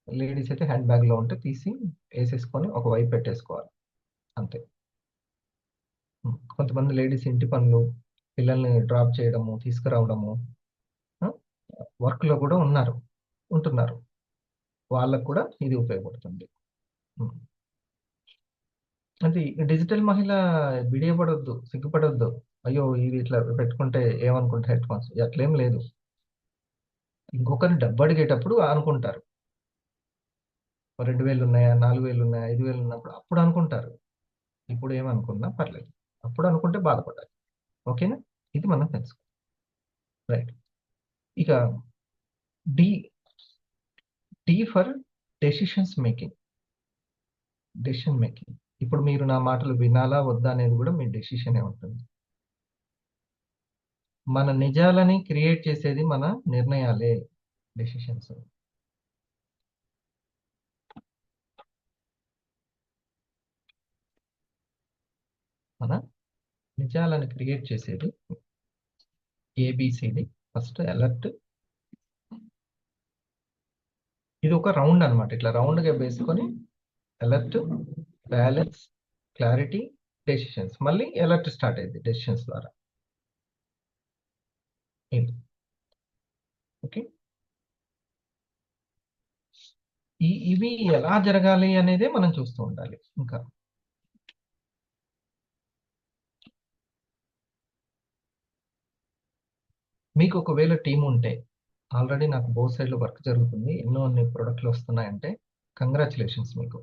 లేడీస్ అయితే హ్యాండ్ బ్యాగ్లో ఉంటే తీసి వేసేసుకొని ఒక వైపు పెట్టేసుకోవాలి, అంతే. కొంతమంది లేడీస్ ఇంటి పనులు, పిల్లల్ని డ్రాప్ చేయడము, తీసుకురావడము, వర్క్లో కూడా ఉంటున్నారు. వాళ్ళకు కూడా ఇది ఉపయోగపడుతుంది. అంటే డిజిటల్ మహిళ బిడియపడొద్దు, సిగ్గుపడొద్దు. అయ్యో ఇది ఇట్లా పెట్టుకుంటే ఏమనుకుంటే హెడ్ ఫోన్స్, అట్లేం లేదు. ఇంకొకరిని డబ్బు అడిగేటప్పుడు అనుకుంటారు, 2000 ఉన్నాయా, 4000 ఉన్నాయా, 5000 ఉన్నప్పుడు అప్పుడు అనుకుంటారు. ఇప్పుడు ఏమనుకున్నా పర్లేదు, అప్పుడు అనుకుంటే బాధపడాలి. ఓకేనా? ఇది మనం తెలుసుకో. రైట్. ఇక D D for decisions making. Decision making. ఇప్పుడు మీరు నా మాటలు వినాలా వద్దా అనేది కూడా మీ డెసిషనే ఉంటుంది. మన నిజాలని క్రియేట్ చేసేది మన నిర్ణయాలే, డెసిషన్స్. మన నిజాలను క్రియేట్ చేసేది ఏబిసిడి. First alert. ఇది ఒక రౌండ్ అనమాట. ఇట్లా రౌండ్గా వేసుకొని అలర్ట్, బ్యాలెన్స్, క్లారిటీ, డెసిషన్స్. మళ్ళీ అలర్ట్ స్టార్ట్ అయింది డెసిషన్స్ ద్వారా. ఇది ఓకే. ఇవి ఎలా జరగాలి అనేదే మనం చూస్తూ ఉండాలి. ఇంకా మీకు ఒకవేళ టీం ఉంటే, ఆల్రెడీ నాకు బోత్ సైడ్లో వర్క్ జరుగుతుంది, అన్ని ప్రొడక్ట్లు వస్తున్నాయంటే కంగ్రాచులేషన్స్. మీకు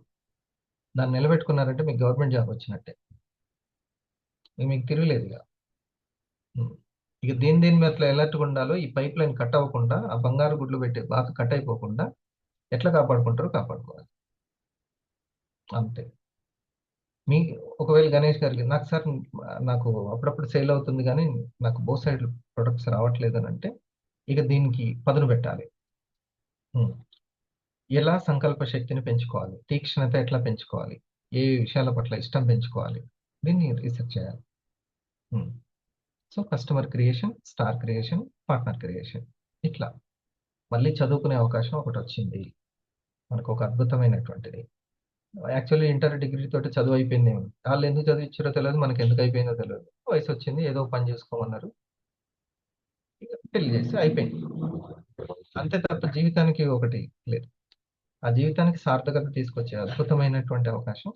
దాన్ని నిలబెట్టుకున్నారంటే మీకు గవర్నమెంట్ జాబ్ వచ్చినట్టే. మీకు తిరగలేదు ఇక. ఇక దేని మీద అట్లా అలర్ట్గా ఉండాలో, ఈ పైప్ లైన్ కట్ అవ్వకుండా, ఆ బంగారు గుడ్లు పెట్టి బాగా కట్ అయిపోకుండా ఎట్లా కాపాడుకుంటారో కాపాడుకోవాలి, అంతే. మీ ఒకవేళ గణేష్ గారికి, నాకు సార్ నాకు అప్పుడప్పుడు సేల్ అవుతుంది కానీ నాకు బోత్ సైడ్ ప్రొడక్ట్స్ రావట్లేదు అని అంటే, ఇక దీనికి పదును పెట్టాలి. ఎలా సంకల్ప శక్తిని పెంచుకోవాలి, తీక్షణత ఎట్లా పెంచుకోవాలి, ఏ విషయాల పట్ల ఇష్టం పెంచుకోవాలి, దీన్ని రీసెర్చ్ చేయాలి. So customer creation, star creation, partner creation, ఇట్లా మళ్ళీ చదువుకునే అవకాశం ఒకటి వచ్చింది మనకు, ఒక అద్భుతమైనటువంటిది. యాక్చువల్లీ ఇంటర్ డిగ్రీ తోటి చదువు అయిపోయింది. వాళ్ళు ఎందుకు చదివించారో తెలియదు, మనకి ఎందుకు అయిపోయిందో తెలియదు. వయసు వచ్చింది, ఏదో పని చేసుకోమన్నారు, ఇక పెళ్లి చేసి అయిపోయింది, అంతే తప్ప జీవితానికి ఒకటి లేదు. ఆ జీవితానికి సార్థకత తీసుకొచ్చే అద్భుతమైనటువంటి అవకాశం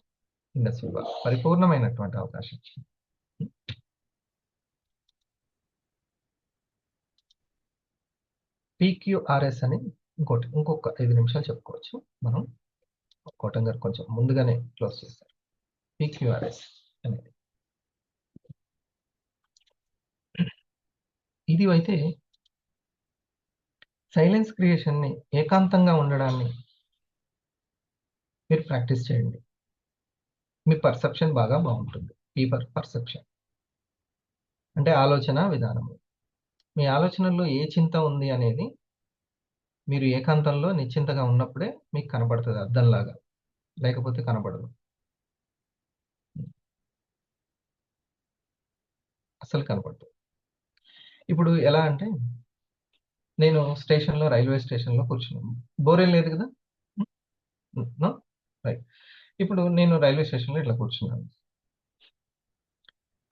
ఇండస్ట్రీ, పరిపూర్ణమైనటువంటి అవకాశం. PQRS అని ఇంకొక 5 నిమిషాలు చెప్పుకోవచ్చు మనం. కోటం గారు కొంచెం ముందుగానే క్లోజ్ చేస్తారు. PQRS అనేది ఇది అయితే సైలెన్స్ క్రియేషన్ని, ఏకాంతంగా ఉండడాన్ని మీరు ప్రాక్టీస్ చేయండి. మీ పర్సెప్షన్ బాగుంటుంది. పర్సెప్షన్ అంటే ఆలోచన విధానము. మీ ఆలోచనల్లో ఏ చింత ఉంది అనేది మీరు ఏకాంతంలో నిశ్చింతగా ఉన్నప్పుడే మీకు కనపడుతుంది, అద్దంలాగా. లేకపోతే కనపడదు, అసలు కనపడదు. ఇప్పుడు ఎలా అంటే, నేను రైల్వే స్టేషన్లో కూర్చున్నాను, బోరేం లేదు కదా, రైట్. ఇప్పుడు నేను రైల్వే స్టేషన్లో ఇట్లా కూర్చున్నాను,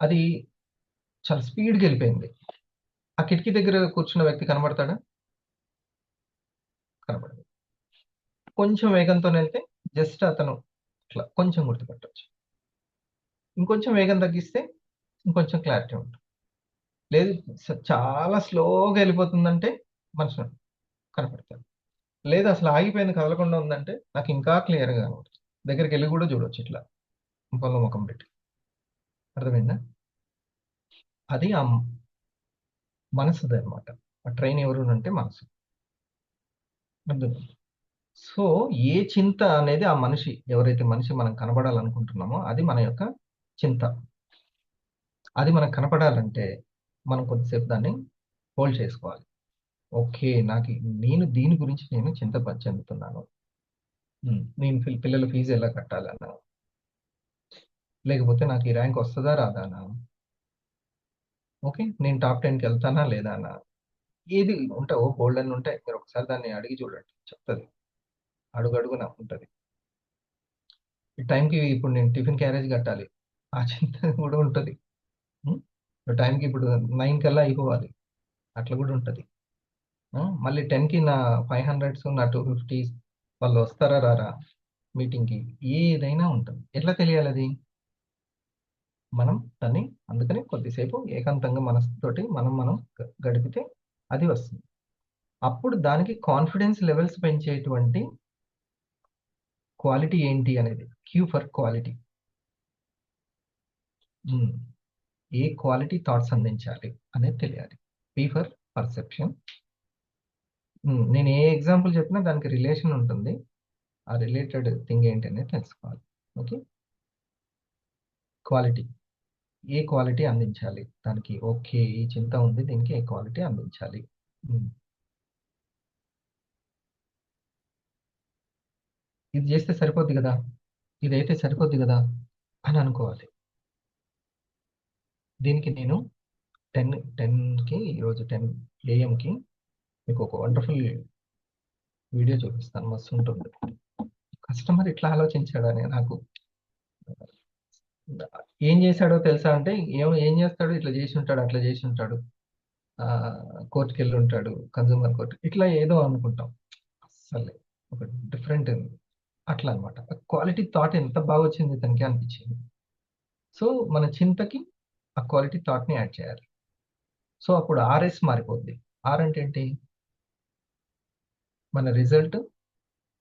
అది చాలా స్పీడ్గా వెళ్ళిపోయింది. ఆ కిటికీ దగ్గర కూర్చున్న వ్యక్తి కనబడతాడా? కనబడదు. కొంచెం వేగంతో వెళ్తే జస్ట్ అతను ఇట్లా కొంచెం గుర్తుపట్టవచ్చు. ఇంకొంచెం వేగం తగ్గిస్తే ఇంకొంచెం క్లారిటీ ఉంటుంది. లేదు చాలా స్లోగా వెళ్ళిపోతుందంటే మనసు కనపడతారు. లేదా అసలు ఆగిపోయింది కదలకుండా ఉందంటే నాకు ఇంకా క్లియర్గా కనపడుతుంది. దగ్గరికి వెళ్ళి కూడా చూడొచ్చు ఇట్లా ముఖంలో ముఖం పెట్టి. అర్థమైందా? అది ఆ మనసుది అనమాట. ఆ ట్రైన్ ఎవరు అంటే మనసు. అర్థమైందా? సో ఏ చింత అనేది ఆ మనిషి ఎవరైతే మనిషి మనం కనబడాలనుకుంటున్నామో అది మన యొక్క చింత. అది మనకు కనపడాలంటే మనం కొద్దిసేపు దాన్ని హోల్డ్ చేసుకోవాలి. ఓకే, నేను దీని గురించి నేను చింత చెందుతున్నాను. నేను పిల్లల ఫీజు ఎలా కట్టాలన్నా, లేకపోతే నాకు ఈ ర్యాంక్ వస్తుందా రాదానా, ఓకే నేను టాప్ 10కి వెళ్తానా లేదా అన్నా, ఏది ఉంటావో బోల్డ్ అని ఉంటాయి. మీరు ఒకసారి దాన్ని అడిగి చూడండి, చెప్తుంది. అడుగున ఉంటుంది. ఈ టైంకి ఇప్పుడు నేను టిఫిన్ క్యారేజ్ కట్టాలి, ఆ చింత కూడా ఉంటుంది. టైంకి ఇప్పుడు 9 కల్లా అయిపోవాలి, అట్లా కూడా ఉంటుంది. మళ్ళీ 10కి నా 500s నా 250s వాళ్ళు వస్తారా రారా మీటింగ్కి, ఏదైనా ఉంటుంది. ఎట్లా తెలియాలి అది? మనం దాన్ని అందుకని కొద్దిసేపు ఏకాంతంగా మనసుతోటి మనం గడిపితే అది వస్తుంది. అప్పుడు దానికి కాన్ఫిడెన్స్ లెవెల్స్ పెంచేటువంటి క్వాలిటీ ఏంటి అనేది, Q for quality. A quality thoughts అందించాలి అనేది తెలియాలి. P for perception. నేను ఏ ఎగ్జాంపుల్ చెప్పినా దానికి రిలేషన్ ఉంటుంది. ఆ రిలేటెడ్ థింగ్ ఏంటి అనేది తెలుసుకోవాలి. Okay, quality. ఏ క్వాలిటీ అందించాలి దానికి? ఓకే, ఈ చింత ఉంది, దీనికి ఏ క్వాలిటీ అందించాలి. ఇది చేస్తే సరిపోద్ది కదా, ఇదైతే సరిపోద్ది కదా అని అనుకోవాలి. దీనికి నేను 10కి ఈరోజు 10 AM మీకు ఒక వండర్ఫుల్ వీడియో చూపిస్తాను, మస్తు ఉంటుంది. కస్టమర్ ఇట్లా ఆలోచించాడని నాకు ఏం చేశాడో తెలుసా అంటే, ఏం చేస్తాడు, ఇట్లా చేసి ఉంటాడు, అట్లా చేసి ఉంటాడు, కోర్టుకి వెళ్ళి ఉంటాడు, కన్జ్యూమర్ కోర్టు, ఇట్లా ఏదో అనుకుంటాం. అసలు ఒక డిఫరెంట్ అట్లా అనమాట. క్వాలిటీ థాట్ ఎంత బాగా వచ్చింది తనకి అనిపించింది. సో మన చింతకి ఆ క్వాలిటీ థాట్ని యాడ్ చేయాలి. సో అప్పుడు RS మారిపోద్ది. ఆర్ అంటే ఏంటి? మన రిజల్ట్,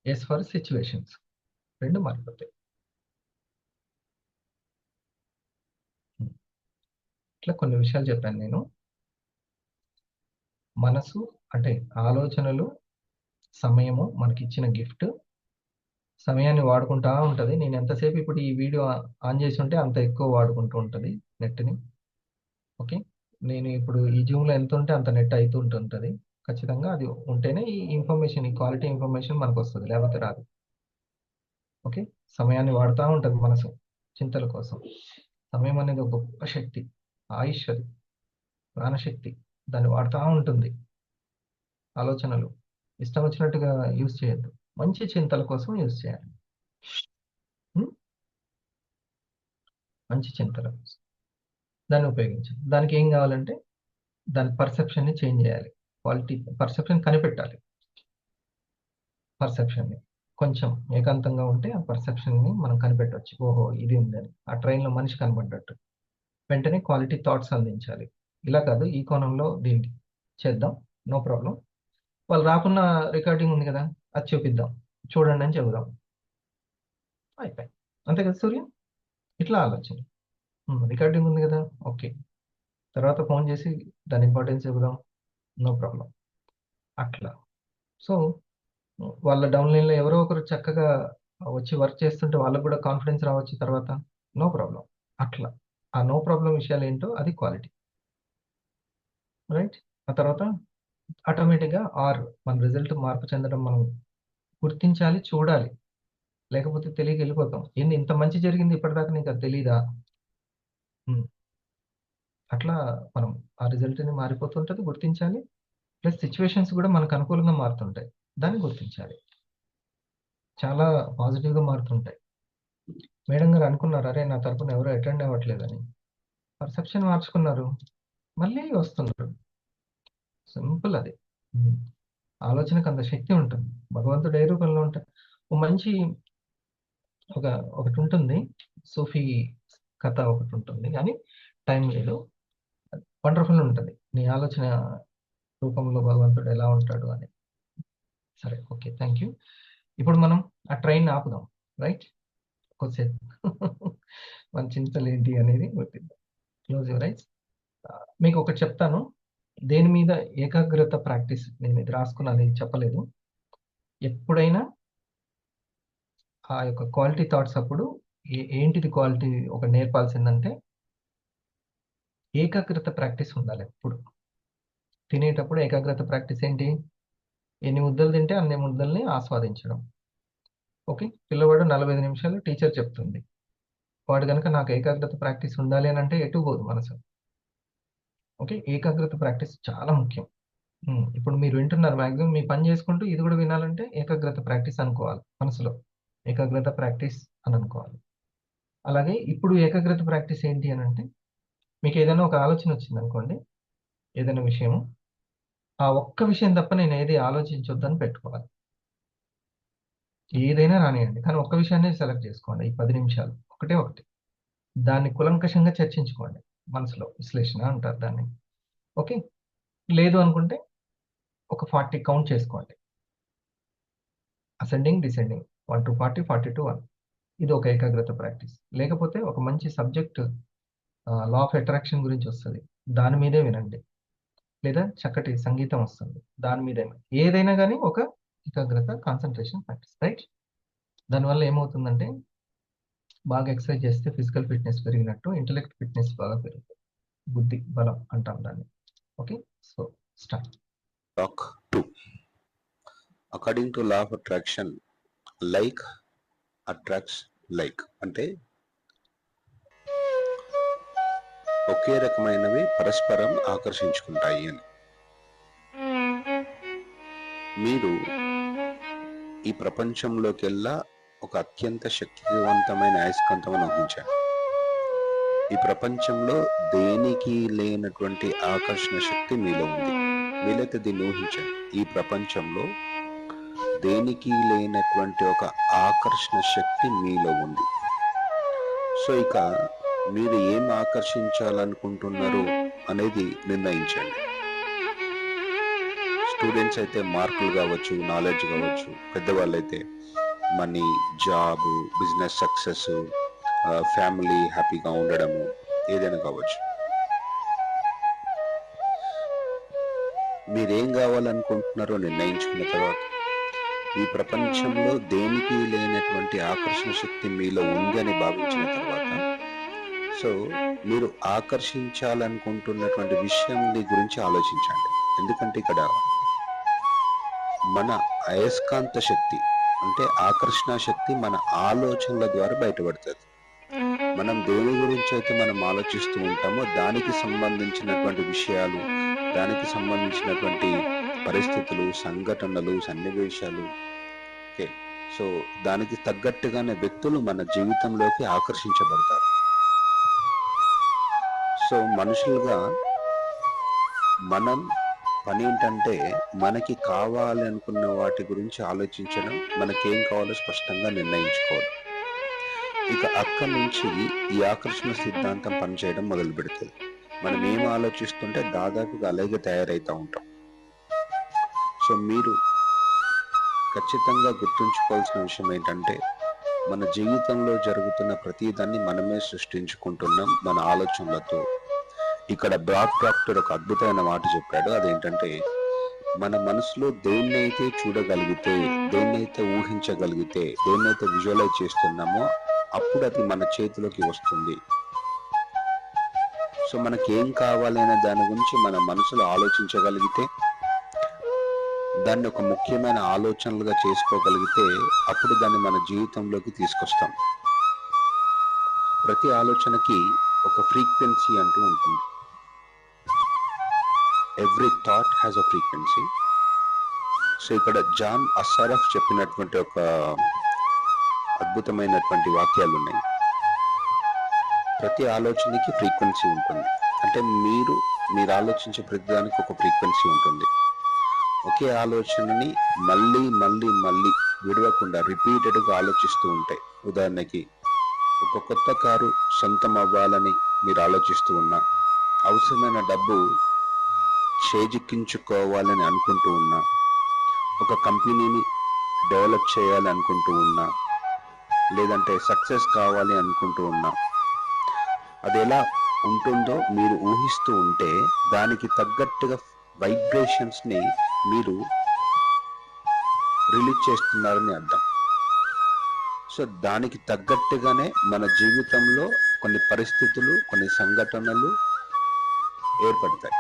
ఎస్ ఫర్ సిచ్యువేషన్స్, రెండు మారిపోతాయి. ఇట్లా కొన్ని విషయాలు చెప్పాను నేను. మనసు అంటే ఆలోచనలు, సమయము మనకి ఇచ్చిన గిఫ్ట్. సమయాన్ని వాడుకుంటా ఉంటుంది. నేను ఎంతసేపు ఇప్పుడు ఈ వీడియో ఆన్ చేసి ఉంటే అంత ఎక్కువ వాడుకుంటూ ఉంటుంది నెట్ని. ఓకే, నేను ఇప్పుడు ఈ జూమ్లో ఎంత ఉంటే అంత నెట్ అవుతూ ఉంటుంటుంది. ఖచ్చితంగా అది ఉంటేనే ఈ ఇన్ఫర్మేషన్, ఈ క్వాలిటీ ఇన్ఫర్మేషన్ మనకు వస్తుంది, లేకపోతే రాదు. ఓకే, సమయాన్ని వాడుతూ ఉంటుంది మనసు చింతల కోసం. సమయం అనేది ఒక గొప్ప శక్తి, ఆయుష్, అది ప్రాణశక్తి. దాన్ని వాడుతూ ఉంటుంది. ఆలోచనలు ఇష్టం వచ్చినట్టుగా యూజ్ చేయొద్దు, మంచి చింతల కోసం యూజ్ చేయాలి. మంచి చింతల కోసం దాన్ని ఉపయోగించాలి. దానికి ఏం కావాలంటే దాని పర్సెప్షన్ని చేంజ్ చేయాలి. క్వాలిటీ పర్సెప్షన్ కనిపెట్టాలి. పర్సెప్షన్ని కొంచెం ఏకాంతంగా ఉంటే ఆ పర్సెప్షన్ని మనం కనిపెట్టవచ్చు. ఓహో ఇది ఉందని, ఆ ట్రైన్లో మనిషి కనబడ్డట్టు. వెంటనే క్వాలిటీ థాట్స్ అందించాలి. ఇలా కాదు, ఈ కోణంలో దీనికి చేద్దాం, నో ప్రాబ్లం. వాళ్ళు రాకున్న రికార్డింగ్ ఉంది కదా, అది చూపిద్దాం, చూడండి అని చెబుదాం, అయిపోయి. అంతే కదా సూర్య? ఇట్లా ఆలోచన. రికార్డింగ్ ఉంది కదా, ఓకే, తర్వాత ఫోన్ చేసి దాని ఇంపార్టెన్స్ చెబుదాం, నో ప్రాబ్లం. అట్లా. సో వాళ్ళ డౌన్లైన్లో ఎవరో ఒకరు చక్కగా వచ్చి వర్క్ చేస్తుంటే వాళ్ళకు కూడా కాన్ఫిడెన్స్ రావచ్చు తర్వాత, నో ప్రాబ్లం. అట్లా ఆ నో ప్రాబ్లం విషయాలు ఏంటో అది క్వాలిటీ, రైట్? ఆ తర్వాత ఆటోమేటిక్గా మన రిజల్ట్ మార్పు చెందడం మనం గుర్తించాలి, చూడాలి. లేకపోతే తెలియక వెళ్ళిపోతాం. ఏంది ఇంత మంచి జరిగింది ఇప్పటిదాకా నీకు అది తెలీదా? అట్లా మనం ఆ రిజల్ట్ని మారిపోతుంటుంది, గుర్తించాలి. ప్లస్ సిచ్యువేషన్స్ కూడా మనకు అనుకూలంగా మారుతుంటాయి, దాన్ని గుర్తించాలి. చాలా పాజిటివ్గా మారుతుంటాయి. మేడం గారు అనుకున్నారు, అరే నా తరపున ఎవరు అటెండ్ అవ్వట్లేదని. పర్సెప్షన్ మార్చుకున్నారు, మళ్ళీ వస్తున్నారు. సింపుల్ అది. ఆలోచనకు అంత శక్తి ఉంటుంది. భగవంతుడు ఏ రూపంలో ఉంటాడు. మంచి ఒకటి ఉంటుంది, సూఫీ కథ ఒకటి ఉంటుంది, కానీ టైం లేదు. వండర్ఫుల్ ఉంటుంది. నీ ఆలోచన రూపంలో భగవంతుడు ఎలా ఉంటాడు అని. సరే, ఓకే, థ్యాంక్ యూ. ఇప్పుడు మనం ఆ ట్రైన్ ఆపుదాం, రైట్? కొద్దిసేపు మన చింతలు ఏంటి అనేది గుర్తిద్దాం. Close your eyes. మీకు ఒకటి చెప్తాను, దేని మీద ఏకాగ్రత ప్రాక్టీస్, నేను ఇది రాసుకున్నాను, ఇది చెప్పలేదు. ఎప్పుడైనా ఆ యొక్క క్వాలిటీ థాట్స్ అప్పుడు ఏంటిది క్వాలిటీ ఒక నేర్పాల్సిందంటే ఏకాగ్రత ప్రాక్టీస్ ఉండాలి. ఎప్పుడు తినేటప్పుడు ఏకాగ్రత ప్రాక్టీస్ ఏంటి? ఎన్ని ముద్దలు తింటే అన్ని ముద్దల్ని ఆస్వాదించడం. ఓకే, పిల్లవాడు 45 నిమిషాలు టీచర్ చెప్తుంది, వాడు కనుక నాకు ఏకాగ్రత ప్రాక్టీస్ ఉండాలి అని అంటే ఎటు పోదు మనసు. ఓకే, ఏకాగ్రత ప్రాక్టీస్ చాలా ముఖ్యం. ఇప్పుడు మీరు వింటున్నారు, మ్యాక్సిమం మీ పని చేసుకుంటూ ఇది కూడా వినాలంటే ఏకాగ్రత ప్రాక్టీస్ అనుకోవాలి, మనసులో ఏకాగ్రత ప్రాక్టీస్ అని అనుకోవాలి. అలాగే ఇప్పుడు ఏకాగ్రత ప్రాక్టీస్ ఏంటి అని అంటే, మీకు ఏదైనా ఒక ఆలోచన వచ్చింది అనుకోండి, ఏదైనా విషయము, ఆ ఒక్క విషయం తప్ప నేను ఏది ఆలోచించొద్దని పెట్టుకోవాలి. ఏదైనా రానియండి, కానీ ఒక్క విషయాన్ని సెలెక్ట్ చేసుకోండి. ఈ 10 నిమిషాలు ఒకటి దాన్ని కులంకషంగా చర్చించుకోండి, మనసులో విశ్లేషణ అంటారు దాన్ని. ఓకే, లేదు అనుకుంటే ఒక 40 కౌంట్ చేసుకోండి, అసెండింగ్ డిసెండింగ్, 1 to 40, 40 to 1. ఇది ఒక ఏకాగ్రత ప్రాక్టీస్. లేకపోతే ఒక మంచి సబ్జెక్ట్, లా ఆఫ్ అట్రాక్షన్ గురించి వస్తుంది, దాని మీదే వినండి. లేదా చక్కటి సంగీతం వస్తుంది, దాని మీదే. ఏదైనా కానీ ఒక ఏకాగ్రత కాన్సన్ట్రేషన్ ప్రాక్టీస్, రైట్? దానివల్ల ఏమవుతుందంటే, బాగా ఎక్సర్సైజ్ చేస్తే ఫిజికల్ ఫిట్నెస్ పెరిగినట్టు ఇంటెలెక్ట్ ఫిట్నెస్ బాగా పెరుగుతుంది, బుద్ధి బలం అంటాం దాన్ని. Okay, so start. Talk 2. According to law of attraction, like attracts like. అంటే ఒకే రకమైనవి పరస్పరం ఆకర్షించుకుంటాయి అని. మీరు ఈ ప్రపంచంలోకెల్లా ఒక అత్యంత శక్తివంతమైన అయస్కాంతం ఊహించారు. ఈ ప్రపంచంలో దేనికి లేనటువంటి ఆకర్షణ శక్తి మీలో ఉంది. వీలైతే దీన్ని ఊహించండి, ఈ ప్రపంచంలో దేనికి లేనటువంటి ఒక ఆకర్షణ శక్తి మీలో ఉంది. సో ఇక మీరు ఏం ఆకర్షించాలనుకుంటున్నారు అనేది నిర్ణయించండి. స్టూడెంట్స్ అయితే మార్కులు కావచ్చు, నాలెడ్జ్ కావచ్చు, పెద్దవాళ్ళు అయితే money, job, business success, family హ్యాపీగా ఉండడము, ఏదైనా కావచ్చు. మీరేం కావాలనుకుంటున్నారో నిర్ణయించుకున్న తర్వాత ఈ ప్రపంచంలో దేనికి లేనటువంటి ఆకర్షణ శక్తి మీలో ఉంది అని భావించిన తర్వాత, సో మీరు ఆకర్షించాలనుకుంటున్నటువంటి విషయం గురించి ఆలోచించండి. ఎందుకంటే ఇక్కడ మన అయస్కాంత శక్తి అంటే ఆకర్షణ శక్తి మన ఆలోచనల ద్వారా బయటపడుతుంది. మనం దేని గురించి అయితే మనం ఆలోచిస్తూ ఉంటామో దానికి సంబంధించినటువంటి విషయాలు, దానికి సంబంధించినటువంటి పరిస్థితులు, సంఘటనలు, సన్నివేశాలు, ఓకే, సో దానికి తగ్గట్టుగానే వ్యక్తులు మన జీవితంలోకి ఆకర్షించబడతారు. సో మనుషులుగా మనం పని ఏంటంటే మనకి కావాలి అనుకున్న వాటి గురించి ఆలోచించడం, మనకేం కావాలో స్పష్టంగా నిర్ణయించుకోవడం. ఇక అక్కడి నుంచి ఈ ఆకర్షణ సిద్ధాంతం పనిచేయడం మొదలు పెడుతుంది. మనం ఏం ఆలోచిస్తుంటే దాదాపుగా అలాగే తయారైతూ ఉంటాం. సో మీరు ఖచ్చితంగా గుర్తుంచుకోవాల్సిన విషయం ఏంటంటే, మన జీవితంలో జరుగుతున్న ప్రతిదాన్ని మనమే సృష్టించుకుంటున్నాం మన ఆలోచనలతో. ఇక్కడ బ్రాడ్ ప్రాక్టర్ ఒక అద్భుతమైన మాట చెప్పాడు. అదేంటంటే, మన మనసులో దేన్నైతే చూడగలిగితే, దేన్నైతే ఊహించగలిగితే, దేన్నైతే విజువలైజ్ చేస్తున్నామో అప్పుడు అది మన చేతిలోకి వస్తుంది. సో మనకేం కావాలి అనే దాని గురించి మన మనసులో ఆలోచించగలిగితే, దాన్ని ఒక ముఖ్యమైన ఆలోచనలుగా చేసుకోగలిగితే అప్పుడు దాన్ని మన జీవితంలోకి తీసుకొస్తాం. ప్రతి ఆలోచనకి ఒక ఫ్రీక్వెన్సీ అంటూ ఉంటుంది. Every thought has a frequency. So ఇక్కడ జాన్ అస్సారఫ్ చెప్పినటువంటి ఒక అద్భుతమైనటువంటి వాక్యాలు ఉన్నాయి. ప్రతి ఆలోచనకి ఫ్రీక్వెన్సీ ఉంటుంది. అంటే మీరు ఆలోచించే ప్రతిదానికి ఒక ఫ్రీక్వెన్సీ ఉంటుంది. ఒకే ఆలోచనని మళ్ళీ మళ్ళీ మళ్ళీ విడవకుండా రిపీటెడ్గా ఆలోచిస్తూ ఉంటాయి. ఉదాహరణకి, ఒక కొత్త కారు సొంతం అవ్వాలని మీరు ఆలోచిస్తూ ఉన్నా, అవసరమైన డబ్బు చేజిక్కించుకోవాలని అనుకుంటూ ఉన్నా, ఒక కంపెనీని డెవలప్ చేయాలి అనుకుంటూ ఉన్నా, లేదంటే సక్సెస్ కావాలి అనుకుంటూ ఉన్నా, అది ఎలా ఉంటుందో మీరు ఊహిస్తూ ఉంటే దానికి తగ్గట్టుగా వైబ్రేషన్స్ని మీరు రిలీజ్ చేస్తున్నారని అర్థం. సో దానికి తగ్గట్టుగానే మన జీవితంలో కొన్ని పరిస్థితులు, కొన్ని సంఘటనలు ఏర్పడతాయి.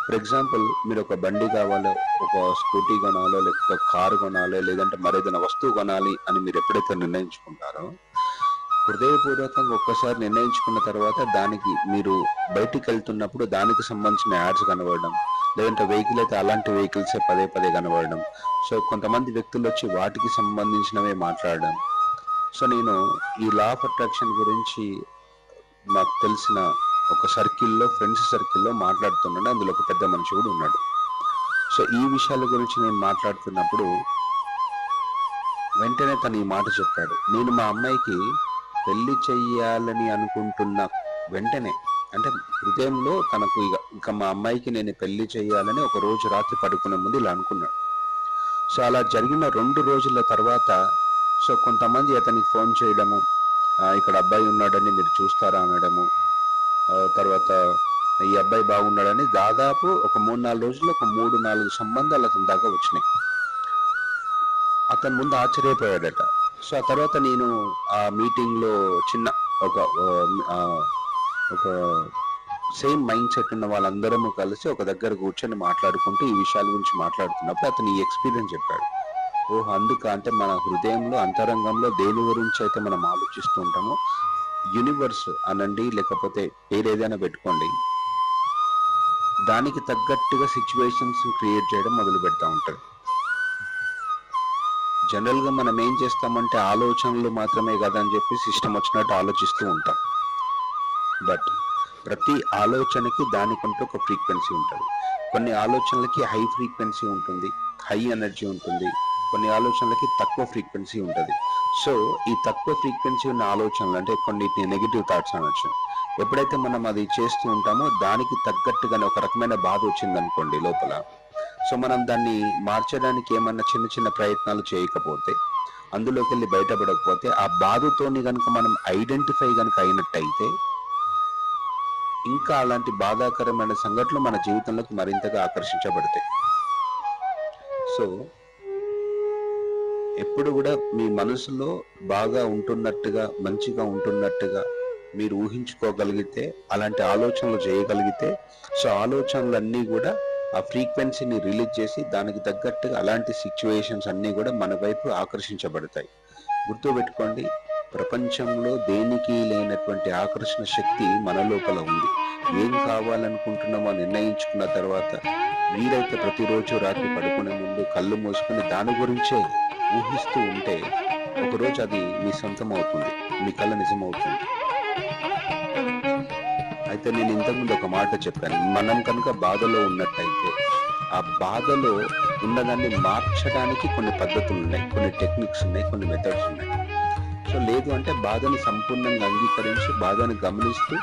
ఫర్ ఎగ్జాంపుల్, మీరు ఒక బండి కావాలో, ఒక స్కూటీ కొనాలో, లేకపోతే కారు కొనాలో, లేదంటే మరేదైనా వస్తువు కొనాలి అని మీరు ఎప్పుడైతే నిర్ణయించుకుంటారో, హృదయపూర్వకంగా ఒక్కసారి నిర్ణయించుకున్న తర్వాత దానికి మీరు బయటికి వెళ్తున్నప్పుడు దానికి సంబంధించిన యాడ్స్ కనబడడం, లేదంటే వెహికల్ అయితే అలాంటి వెహికల్సే పదే పదే కనబడడం. సో కొంతమంది వ్యక్తులు వచ్చి వాటికి సంబంధించినవే మాట్లాడడం. సో నేను ఈ లా ఆఫ్ అట్రాక్షన్ గురించి నాకు తెలిసిన ఒక సర్కిల్లో, ఫ్రెండ్స్ సర్కిల్లో మాట్లాడుతున్నాడు. అందులో ఒక పెద్ద మనిషి కూడా ఉన్నాడు. సో ఈ విషయాల గురించి నేను మాట్లాడుతున్నప్పుడు వెంటనే తను ఈ మాట చెప్పాడు. నేను మా అమ్మాయికి పెళ్లి చెయ్యాలని అనుకుంటున్న వెంటనే, అంటే హృదయంలో తనకు ఇక మా అమ్మాయికి నేను పెళ్లి చేయాలని ఒక రోజు రాత్రి పడుకునే ముందు ఇలా అనుకున్నాడు. సో అలా జరిగిన 2 రోజుల తర్వాత సో కొంతమంది అతనికి ఫోన్ చేయడము, ఇక్కడ అబ్బాయి ఉన్నాడని మీరు చూస్తారా అనడము, తర్వాత ఈ అబ్బాయి బాగున్నాడని, దాదాపు ఒక 3-4 రోజుల్లో ఒక 3-4 సంబంధాలు అతని దాకా వచ్చినాయి. అతను ముందు ఆశ్చర్యపోయాడట. సో ఆ తర్వాత నేను ఆ మీటింగ్లో చిన్న ఒక సేమ్ మైండ్ సెట్ ఉన్న వాళ్ళందరము కలిసి ఒక దగ్గర కూర్చొని మాట్లాడుకుంటూ ఈ విషయాల గురించి మాట్లాడుతున్నప్పుడు అతను ఈ ఎక్స్పీరియన్స్ చెప్పాడు. ఓహో, అందుకు అంటే మన హృదయంలో, అంతరంగంలో దేని గురించి అయితే మనం ఆలోచిస్తూ ఉంటామో, యూనివర్స్ అనండి, లేకపోతే పేరేదైనా పెట్టుకోండి, దానికి తగ్గట్టుగా సిచ్యువేషన్స్ క్రియేట్ చేయడం మొదలు పెడతా ఉంటుంది. జనరల్గా మనం ఏం చేస్తామంటే ఆలోచనలు మాత్రమే కదా అని చెప్పి సిస్టమ్ వచ్చినట్టు ఆలోచిస్తూ ఉంటాం. బట్ ప్రతి ఆలోచనకి దానికంటూ ఒక ఫ్రీక్వెన్సీ ఉంటుంది. కొన్ని ఆలోచనలకి హై ఫ్రీక్వెన్సీ ఉంటుంది, హై ఎనర్జీ ఉంటుంది. కొన్ని ఆలోచనలకి తక్కువ ఫ్రీక్వెన్సీ ఉంటుంది. సో ఈ తక్కువ ఫ్రీక్వెన్సీ ఉన్న ఆలోచనలు అంటే కొన్నిటిని నెగిటివ్ థాట్స్ అనొచ్చు. ఎప్పుడైతే మనం అది చేస్తూ ఉంటామో దానికి తగ్గట్టుగానే ఒక రకమైన బాధ వచ్చింది అనుకోండి లోపల. సో మనం దాన్ని మార్చడానికి ఏమన్నా చిన్న చిన్న ప్రయత్నాలు చేయకపోతే, అందులోకి వెళ్ళి బయటపడకపోతే, ఆ బాధతోని కనుక మనం ఐడెంటిఫై కనుక అయినట్టయితే ఇంకా అలాంటి బాధాకరమైన సంఘటనలు మన జీవితంలోకి మరింతగా ఆకర్షించబడతాయి. సో ఎప్పుడు కూడా మీ మనసులో బాగా ఉంటున్నట్టుగా, మంచిగా ఉంటున్నట్టుగా మీరు ఊహించుకోగలిగితే, అలాంటి ఆలోచనలు చేయగలిగితే, సో ఆలోచనలన్నీ కూడా ఆ ఫ్రీక్వెన్సీని రిలీజ్ చేసి దానికి తగ్గట్టుగా అలాంటి సిచ్యువేషన్స్ అన్నీ కూడా మన వైపు ఆకర్షించబడతాయి. గుర్తుపెట్టుకోండి, ప్రపంచంలో దేనికి లేనటువంటి ఆకర్షణ శక్తి మన లోపల ఉంది. ఏం కావాలనుకుంటున్నామో నిర్ణయించుకున్న తర్వాత వీలైతే ప్రతిరోజు రాత్రి పడుకునే ముందు కళ్ళు మూసుకొని దాని గురించే ఊహిస్తూ ఉంటే ఒకరోజు అది మీ సొంతం అవుతుంది, మీ కళ నిజమవుతుంది. అయితే నేను ఇంతకుముందు ఒక మాట చెప్పాను, మనం కనుక బాధలో ఉన్నట్టయితే ఆ బాధలో ఉన్నదాన్ని మార్చడానికి కొన్ని పద్ధతులు ఉన్నాయి, కొన్ని టెక్నిక్స్ ఉన్నాయి, కొన్ని మెథడ్స్ ఉన్నాయి. సో లేదు అంటే బాధని సంపూర్ణంగా అంగీకరించి, బాధని గమనిస్తూ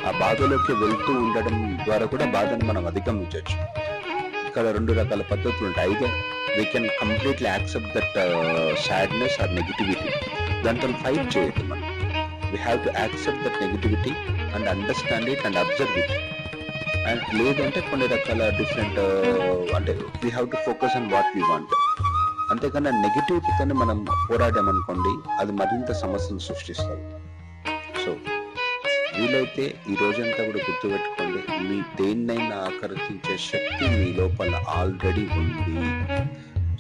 ఆ బాధలోకి వెళ్తూ ఉండడం ద్వారా కూడా బాధను మనం అధిగమించవచ్చు. ఇక్కడ 2 రకాల పద్ధతులు ఉంటాయి. Either we can completely accept that sadness or negativity. దాంతో ఫైట్ చేయొద్దు మనం. We have to accept that negativity and understand it and observe it. And లేదంటే కొన్ని రకాల డిఫరెంట్ అంటే we have to focus on what we want. అంతేకాని నెగిటివిటీతోనే మనం పోరాడామనుకోండి, అది మరింత సమస్యను సృష్టిస్తుంది. సో వీలైతే ఈ రోజంతా కూడా గుర్తుపెట్టుకోండి, మీ దేన్నైనా ఆకర్షించే శక్తి మీ లోపల ఆల్రెడీ ఉంది.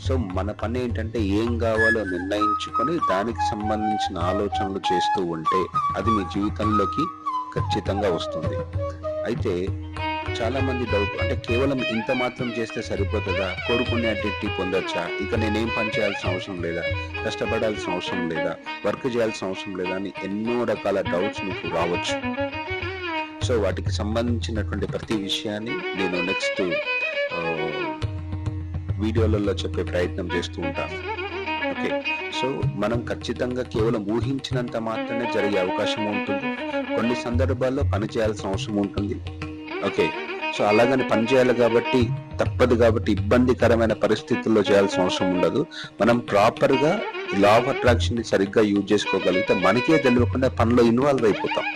సో మన పని ఏంటంటే ఏం కావాలో నిర్ణయించుకొని దానికి సంబంధించిన ఆలోచనలు చేస్తూ ఉంటే అది మీ జీవితంలోకి ఖచ్చితంగా వస్తుంది. అయితే చాలా మంది డౌట్, అంటే కేవలం ఇంత మాత్రం చేస్తే సరిపోతుందా, కోరుకునే అన్నిటిని పొందొచ్చా, ఇక నేనేం పని చేయాల్సిన అవసరం లేదా, కష్టపడాల్సిన అవసరం లేదా, వర్క్ చేయాల్సిన అవసరం లేదా అని ఎన్నో రకాల డౌట్స్ మీకు రావచ్చు. సో వాటికి సంబంధించినటువంటి ప్రతి విషయాన్ని నేను నెక్స్ట్ వీడియోలలో చెప్పే ప్రయత్నం చేస్తూ ఉంటాను. ఓకే, సో మనం ఖచ్చితంగా కేవలం ఊహించినంత మాత్రమే జరిగే అవకాశం ఉంటుంది. కొన్ని సందర్భాల్లో పని చేయాల్సిన అవసరం ఉంటుంది. ఓకే, సో అలాగని పని చేయాలి కాబట్టి తప్పదు కాబట్టి ఇబ్బందికరమైన పరిస్థితుల్లో చేయాల్సిన అవసరం ఉండదు. మనం ప్రాపర్ గా లా ఆఫ్ అట్రాక్షన్ ని సరిగ్గా యూజ్ చేసుకోగలిగితే మనకే తెలియకుండా పనిలో ఇన్వాల్వ్ అయిపోతాం.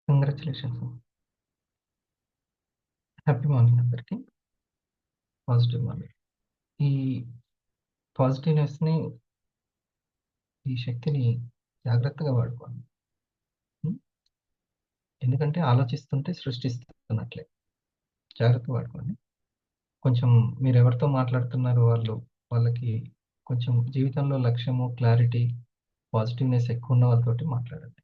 కంగ్రాచులేషన్స్. హ్యాపీ మార్నింగ్ అందరికి. Positive morning. ఈ పాజిటివ్నెస్ని, ఈ శక్తిని జాగ్రత్తగా వాడుకోండి. ఎందుకంటే ఆలోచిస్తుంటే సృష్టిస్తున్నట్లే. జాగ్రత్తగా వాడుకోండి. కొంచెం మీరు ఎవరితో మాట్లాడుతున్నారో వాళ్ళకి కొంచెం జీవితంలో లక్ష్యము, క్లారిటీ, పాజిటివ్నెస్ ఎక్కువ ఉన్న వాళ్ళతోటి మాట్లాడండి.